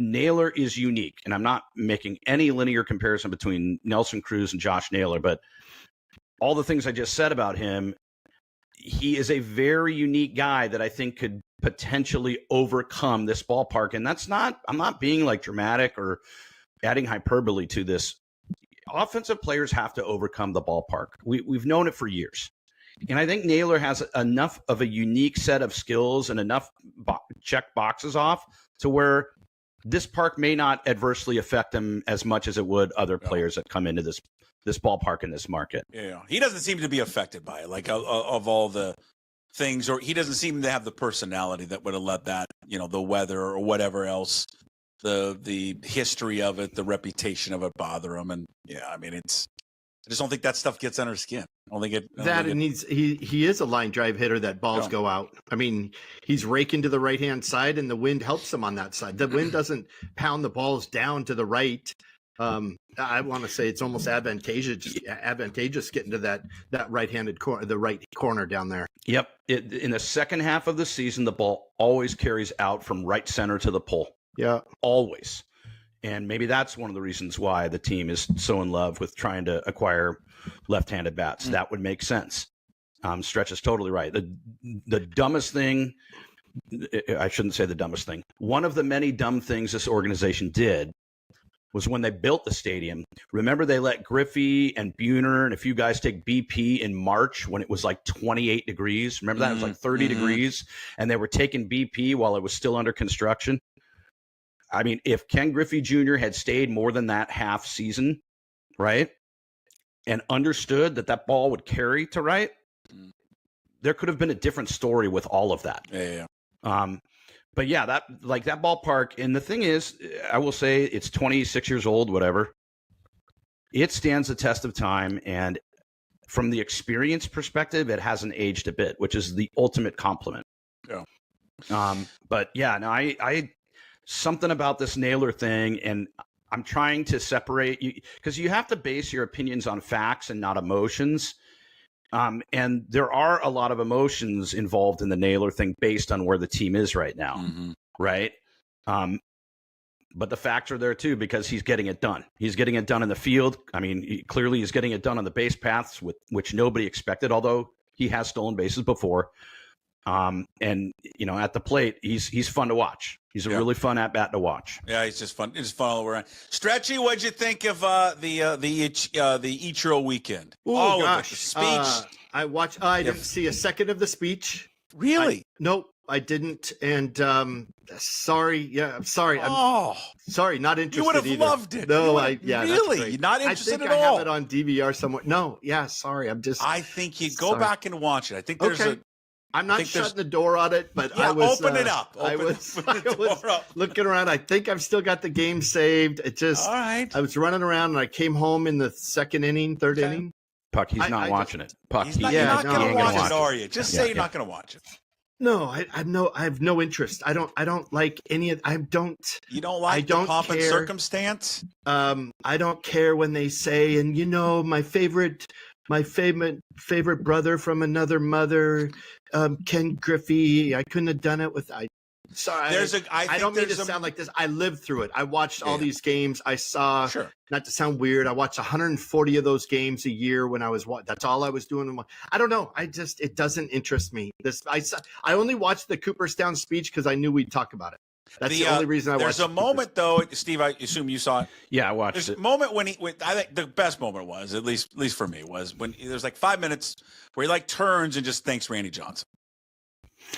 Naylor is unique, and I'm not making any linear comparison between Nelson Cruz and Josh Naylor, but all the things I just said about him, he is a very unique guy that I think could potentially overcome this ballpark. And I'm not being like dramatic or adding hyperbole to this. Offensive players have to overcome the ballpark. We've known it for years. And I think Naylor has enough of a unique set of skills and enough check boxes off to where this park may not adversely affect him as much as it would other players that come into this ballpark in this market. Yeah, he doesn't seem to be affected by it, like of all the things, or he doesn't seem to have the personality that would have let that, the weather or whatever else, the history of it, the reputation of it bother him. And I mean, I just don't think that stuff gets under skin. I don't think it. He is a line drive hitter that balls go out. I mean, he's raking to the right hand side, and the wind helps him on that side. The wind doesn't pound the balls down to the right. I want to say it's almost advantageous getting to that right-handed corner, the right corner down there. Yep. In the second half of the season, the ball always carries out from right center to the pole. Yeah, always. And maybe that's one of the reasons why the team is so in love with trying to acquire left-handed bats. That would make sense. Stretch is totally right. The dumbest thing I shouldn't say the dumbest thing. One of the many dumb things this organization did was when they built the stadium. Remember, they let Griffey and Buhner and a few guys take BP in March when it was like 28 degrees. Remember that? It was like 30 degrees, and they were taking BP while it was still under construction. I mean, if Ken Griffey Jr. had stayed more than that half season, right, and understood that ball would carry to right, there could have been a different story with all of that. But yeah, that ballpark. And the thing is, I will say it's 26 years old, whatever. It stands the test of time. And from the experience perspective, it hasn't aged a bit, which is the ultimate compliment. Yeah. But yeah, no, I something about this Naylor thing, and I'm trying to separate you because you have to base your opinions on facts and not emotions. And there are a lot of emotions involved in the Naylor thing based on where the team is right now, right? But the facts are there too because he's getting it done. He's getting it done in the field. I mean, clearly he's getting it done on the base paths, which nobody expected, although he has stolen bases before. And at the plate, he's fun to watch. He's a really fun at bat to watch. Yeah, he's just fun. It's fun all around. Stretchy, what'd you think of the Ichiro weekend? Oh gosh, the speech. I watched. I didn't see a second of the speech. Really? Nope, I didn't. And sorry. Yeah, I'm sorry. I'm sorry. Not interested. You would have loved it. No, really. You're not interested at all. I have it on DVR somewhere. No, yeah. Sorry, I'm just. I think you go back and watch it. I think there's a. I'm not shutting the door on it, but I was open it up. I was looking around. I think I've still got the game saved. It just all right. I was running around and I came home in the third inning. Puck, he's not watching it. Puck, you're not going to watch it, are you? Just say you're not going to watch it. No, I have no interest. I don't like any of. I don't. You don't like the pomp and circumstance. I don't care when they say, and my favorite brother from another mother, Ken Griffey. I couldn't have done it with. Sorry, I don't mean to sound like this. I lived through it. I watched all these games. I saw. Sure. Not to sound weird, I watched 140 of those games a year when I was. That's all I was doing. I don't know. It doesn't interest me. I only watched the Cooperstown speech because I knew we'd talk about it. That's the only reason I watched. There's a moment though, Steve. I assume you saw it. Yeah, I watched it. There's a moment when I think the best moment was, at least for me, was when there's like 5 minutes where he turns and just thanks Randy Johnson.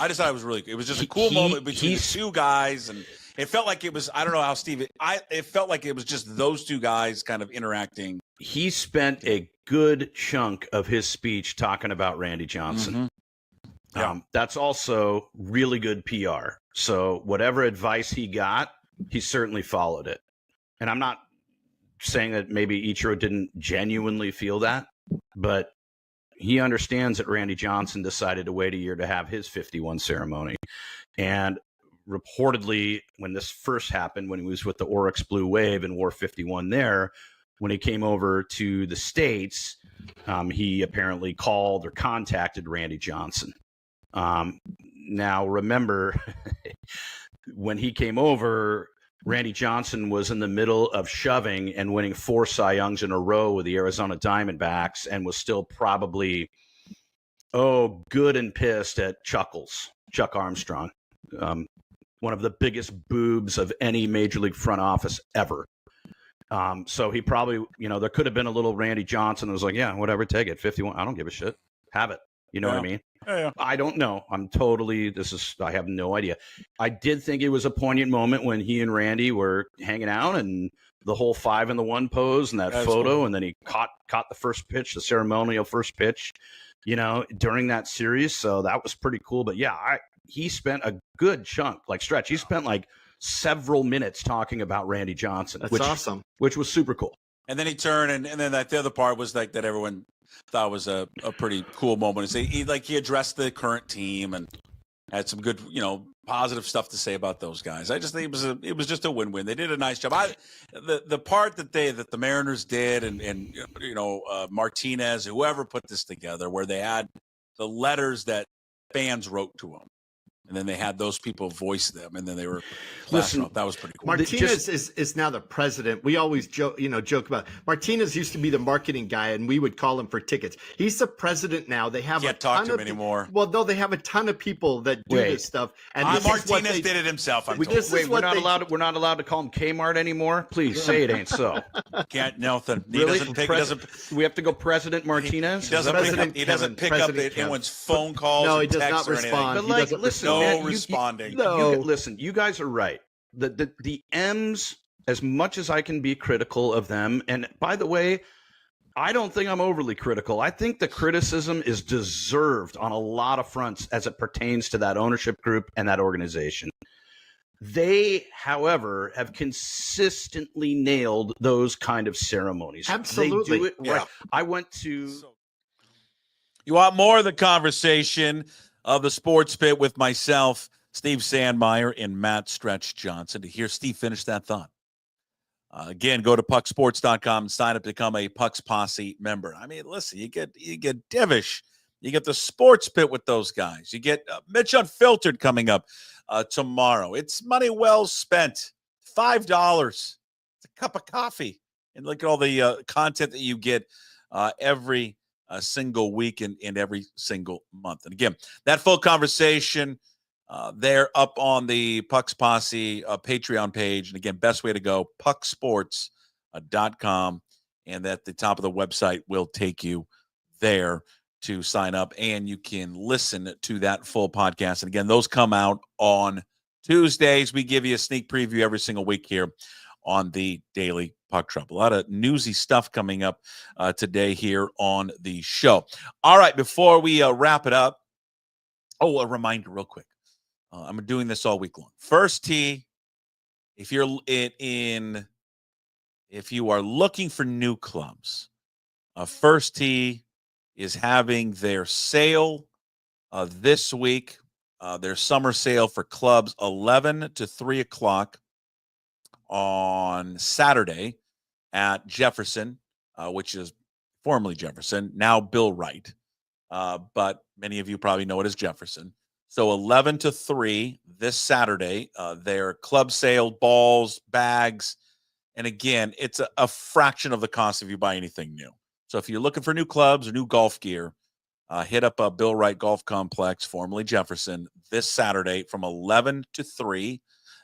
I just thought it was really good. It was just a cool moment between the two guys, and it felt like it was. I don't know how Steve. It felt like it was just those two guys kind of interacting. He spent a good chunk of his speech talking about Randy Johnson. That's also really good PR. So whatever advice he got, he certainly followed it. And I'm not saying that maybe Ichiro didn't genuinely feel that, but he understands that Randy Johnson decided to wait a year to have his 51 ceremony. And reportedly, when this first happened, when he was with the Oryx Blue Wave and wore 51 there, when he came over to the States, he apparently called or contacted Randy Johnson. Now, remember, when he came over, Randy Johnson was in the middle of shoving and winning 4 Cy Youngs in a row with the Arizona Diamondbacks and was still probably, good and pissed at Chuck Armstrong, one of the biggest boobs of any Major League front office ever. So he probably, there could have been a little Randy Johnson that was like, yeah, whatever, take it, 51. I don't give a shit. Have it. You know what I mean? Yeah. I don't know. I have no idea. I did think it was a poignant moment when he and Randy were hanging out and the whole 5 in the 1 pose and that photo. Cool. And then he caught the first pitch, the ceremonial first pitch, during that series. So that was pretty cool. But yeah, he spent a good chunk, like Stretch. He spent several minutes talking about Randy Johnson. That's awesome. Which was super cool. And then he turned, and then the other part was that everyone thought was a pretty cool moment. He addressed the current team and had some good, positive stuff to say about those guys. I just think it was just a win-win. They did a nice job. The part that the Mariners did, and Martinez, whoever put this together, where they had the letters that fans wrote to them. And then they had those people voice them, and then they were Listen, up. That was pretty cool. Martinez is now the president. We always joke about Martinez used to be the marketing guy, and we would call him for tickets. He's the president now. They have Can't talk to him anymore. Well, no, they have a ton of people that do this stuff. And Martinez did it himself. We're not allowed to call him Kmart anymore. Please say it ain't so. Can't nothing. He Really? doesn't pick. We have to go President Martinez. He doesn't pick up anyone's phone calls. No, he or does texts not or anything. respond. But He like, doesn't listen, No man, responding. Listen, you guys are right. The M's, as much as I can be critical of them, and by the way, I don't think I'm overly critical. I think the criticism is deserved on a lot of fronts as it pertains to that ownership group and that organization. They, however, have consistently nailed those kind of ceremonies. Absolutely. They do it right. Yeah. I went to... You want more of the conversation of the Sports Pit with myself, Steve Sandmeyer, and Matt Stretch Johnson. To hear Steve finish that thought. Again, go to pucksports.com and sign up to become a Pucks Posse member. I mean, listen, you get Divish, you get the Sports Pit with those guys. You get Mitch Unfiltered coming up tomorrow. It's money well spent. $5. It's a cup of coffee. And look at all the content that you get every single week and every single month. And again, that full conversation, they're up on the Pucks Posse Patreon page. And again, best way to go, pucksports.com. And at the top of the website will take you there to sign up. And you can listen to that full podcast. And again, those come out on Tuesdays. We give you a sneak preview every single week here on the Daily Puck Drop. A lot of newsy stuff coming up today here on the show. All right, before we wrap it up, a reminder real quick. I'm doing this all week long. First tee, if you are looking for new clubs, First Tee is having their sale this week, their summer sale for clubs 11 to 3 o'clock on Saturday at Jefferson, which is formerly Jefferson, now Bill Wright. But many of you probably know it as Jefferson. So 11 to 3 this Saturday, their club sale, balls, bags. And again, it's a fraction of the cost if you buy anything new. So if you're looking for new clubs or new golf gear, hit up Bill Wright Golf Complex, formerly Jefferson, this Saturday from 11 to 3.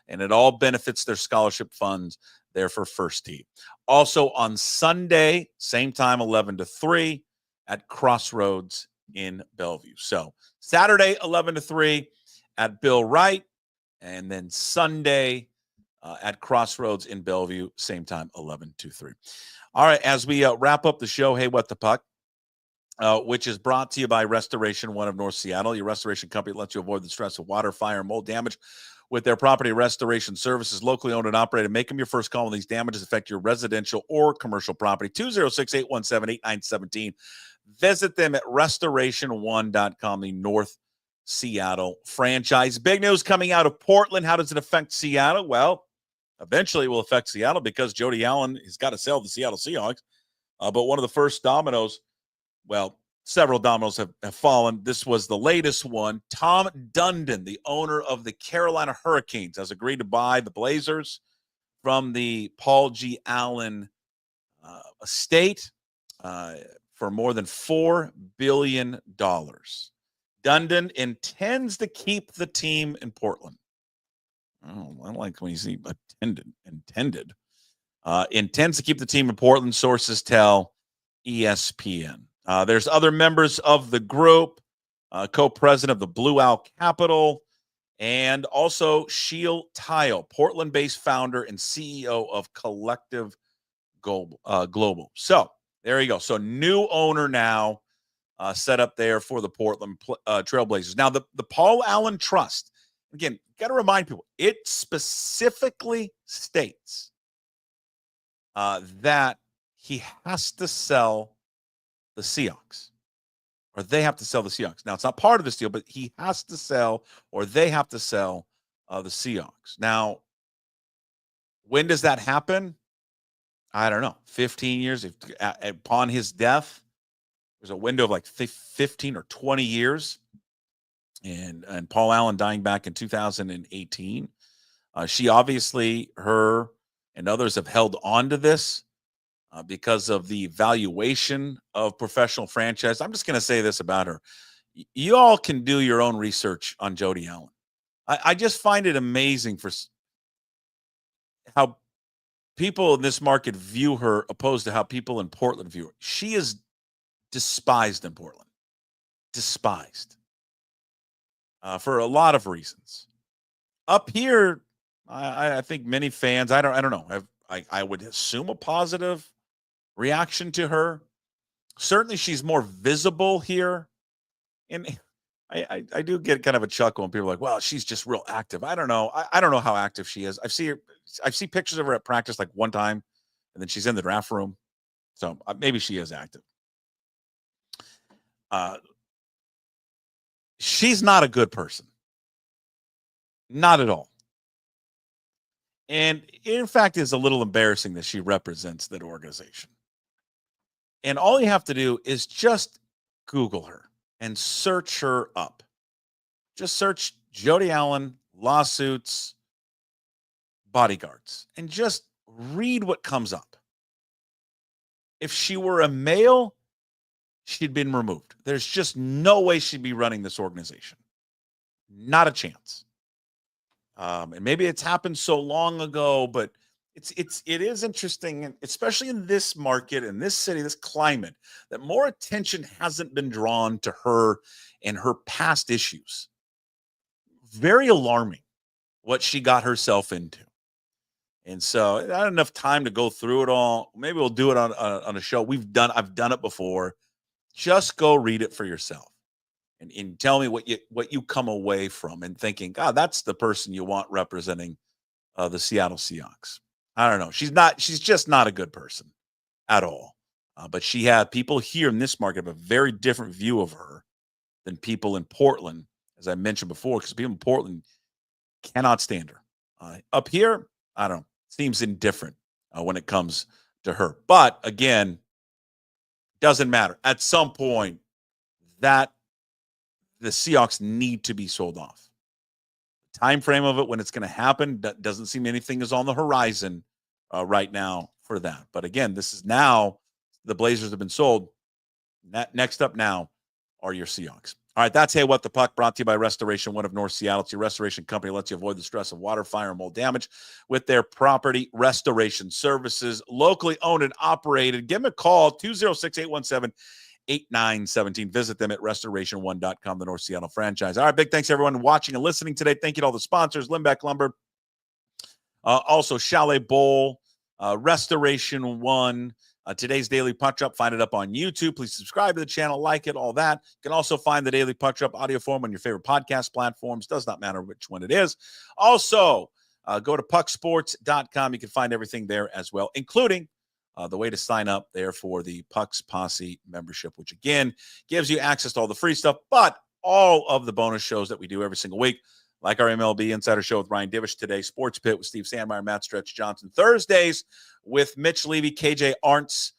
And it all benefits their scholarship funds there for First Tee. Also on Sunday, same time, 11 to 3 at Crossroads in Bellevue. So Saturday, 11 to 3 at Bill Wright. And then Sunday at Crossroads in Bellevue, same time, 11 to 3. All right, as we wrap up the show, Hey, What the Puck, which is brought to you by Restoration One of North Seattle. Your restoration company lets you avoid the stress of water, fire, and mold damage with their property restoration services, locally owned and operated. Make them your first call when these damages affect your residential or commercial property. 206-817-8917. Visit them at restoration1.com, the North Seattle franchise. Big news coming out of Portland. How does it affect Seattle? Well, eventually it will affect Seattle because Jody Allen has got to sell the Seattle Seahawks. But one of the first dominoes, well, several dominoes have fallen. This was the latest one. Tom Dundon, the owner of the Carolina Hurricanes, has agreed to buy the Blazers from the Paul G. Allen estate for more than $4 billion. Dundon intends to keep the team in Portland. Oh, I like when you see intended. Intends to keep the team in Portland, sources tell ESPN. There's other members of the group, co-president of the Blue Owl Capital, and also Sheil Tile, Portland-based founder and CEO of Collective Global. So there you go. So new owner now set up there for the Portland Trailblazers. Now, the Paul Allen Trust, again, got to remind people, it specifically states that he has to sell the Seahawks, or they have to sell the Seahawks. Now, it's not part of this deal, but he has to sell, or they have to sell the Seahawks. Now, when does that happen? I don't know. 15 years upon his death. There's a window of like 15 or 20 years and Paul Allen dying back in 2018. She obviously, her and others have held on to this because of the valuation of professional franchise. I'm just going to say this about her. You all can do your own research on Jody Allen. I just find it amazing for how people in this market view her opposed to how people in Portland view her. She is despised in Portland. Despised. For a lot of reasons. Up here, I think many fans, I don't know, I would assume a positive reaction to her. Certainly she's more visible here. And I do get kind of a chuckle when people are like, well, she's just real active. I don't know. I don't know how active she is. I've seen pictures of her at practice like one time, and then she's in the draft room. So maybe she is active. She's not a good person. Not at all. And in fact, it's a little embarrassing that she represents that organization. And all you have to do is just Google her and search her up. Just search Jody Allen, lawsuits, bodyguards, and just read what comes up. If she were a male, she'd been removed. There's just no way she'd be running this organization. Not a chance. And maybe it's happened so long ago, but it is interesting, especially in this market, in this city, this climate, that more attention hasn't been drawn to her and her past issues. Very alarming what she got herself into. And so I had enough time to go through it all. Maybe we'll do it on a show. I've done it before. Just go read it for yourself and tell me what you come away from and thinking, God, that's the person you want representing the Seattle Seahawks. I don't know. She's just not a good person at all. But she had people here in this market have a very different view of her than people in Portland, as I mentioned before, because people in Portland cannot stand her. Up here, I don't know, seems indifferent when it comes to her. But again, doesn't matter. At some point, that the Seahawks need to be sold off. The time frame of it, when it's going to happen, doesn't seem anything is on the horizon right now for that. But again, this is now the Blazers have been sold. Next up now are your Seahawks. All right, that's Hey What the Puck, brought to you by Restoration One of North Seattle. It's your restoration company that lets you avoid the stress of water, fire, and mold damage with their property restoration services. Locally owned and operated. Give them a call, 206-817-8917. Visit them at restoration1.com, the North Seattle franchise. All right, big thanks everyone watching and listening today. Thank you to all the sponsors, Limbeck Lumber, also Chalet Bowl, Restoration One, today's Daily Punch Up. Find it up on YouTube. Please subscribe to the channel, like it, all that. You can also find the Daily Punch Up audio form on your favorite podcast platforms. Does not matter which one it is. Also, go to pucksports.com. You can find everything there as well, including the way to sign up there for the Pucks Posse membership, which again gives you access to all the free stuff, but all of the bonus shows that we do every single week, like our MLB Insider Show with Ryan Divish today, Sports Pit with Steve Sandmeyer, Matt Stretch Johnson, Thursdays with Mitch Levy, KJ Arntz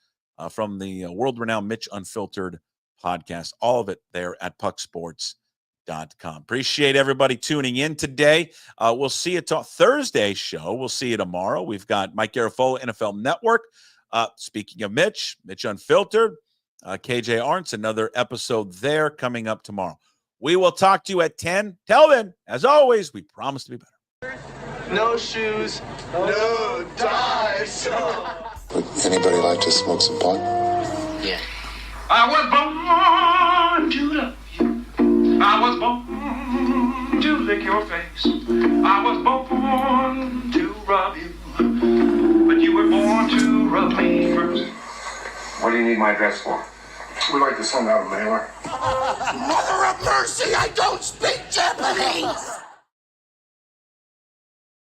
from the world-renowned Mitch Unfiltered podcast. All of it there at pucksports.com. Appreciate everybody tuning in today. We'll see you Thursday's show. We'll see you tomorrow. We've got Mike Garafolo, NFL Network. Speaking of Mitch Unfiltered, KJ Arntz, another episode there coming up tomorrow. We will talk to you at 10. Till then, as always, we promise to be better. No shoes, no ties. Would anybody like to smoke some pot? Yeah. I was born to love you. I was born to lick your face. I was born to rub you. But you were born to rub me first. What do you need my address for? We'd like to send out a mailer. Mother of mercy, I don't speak Japanese!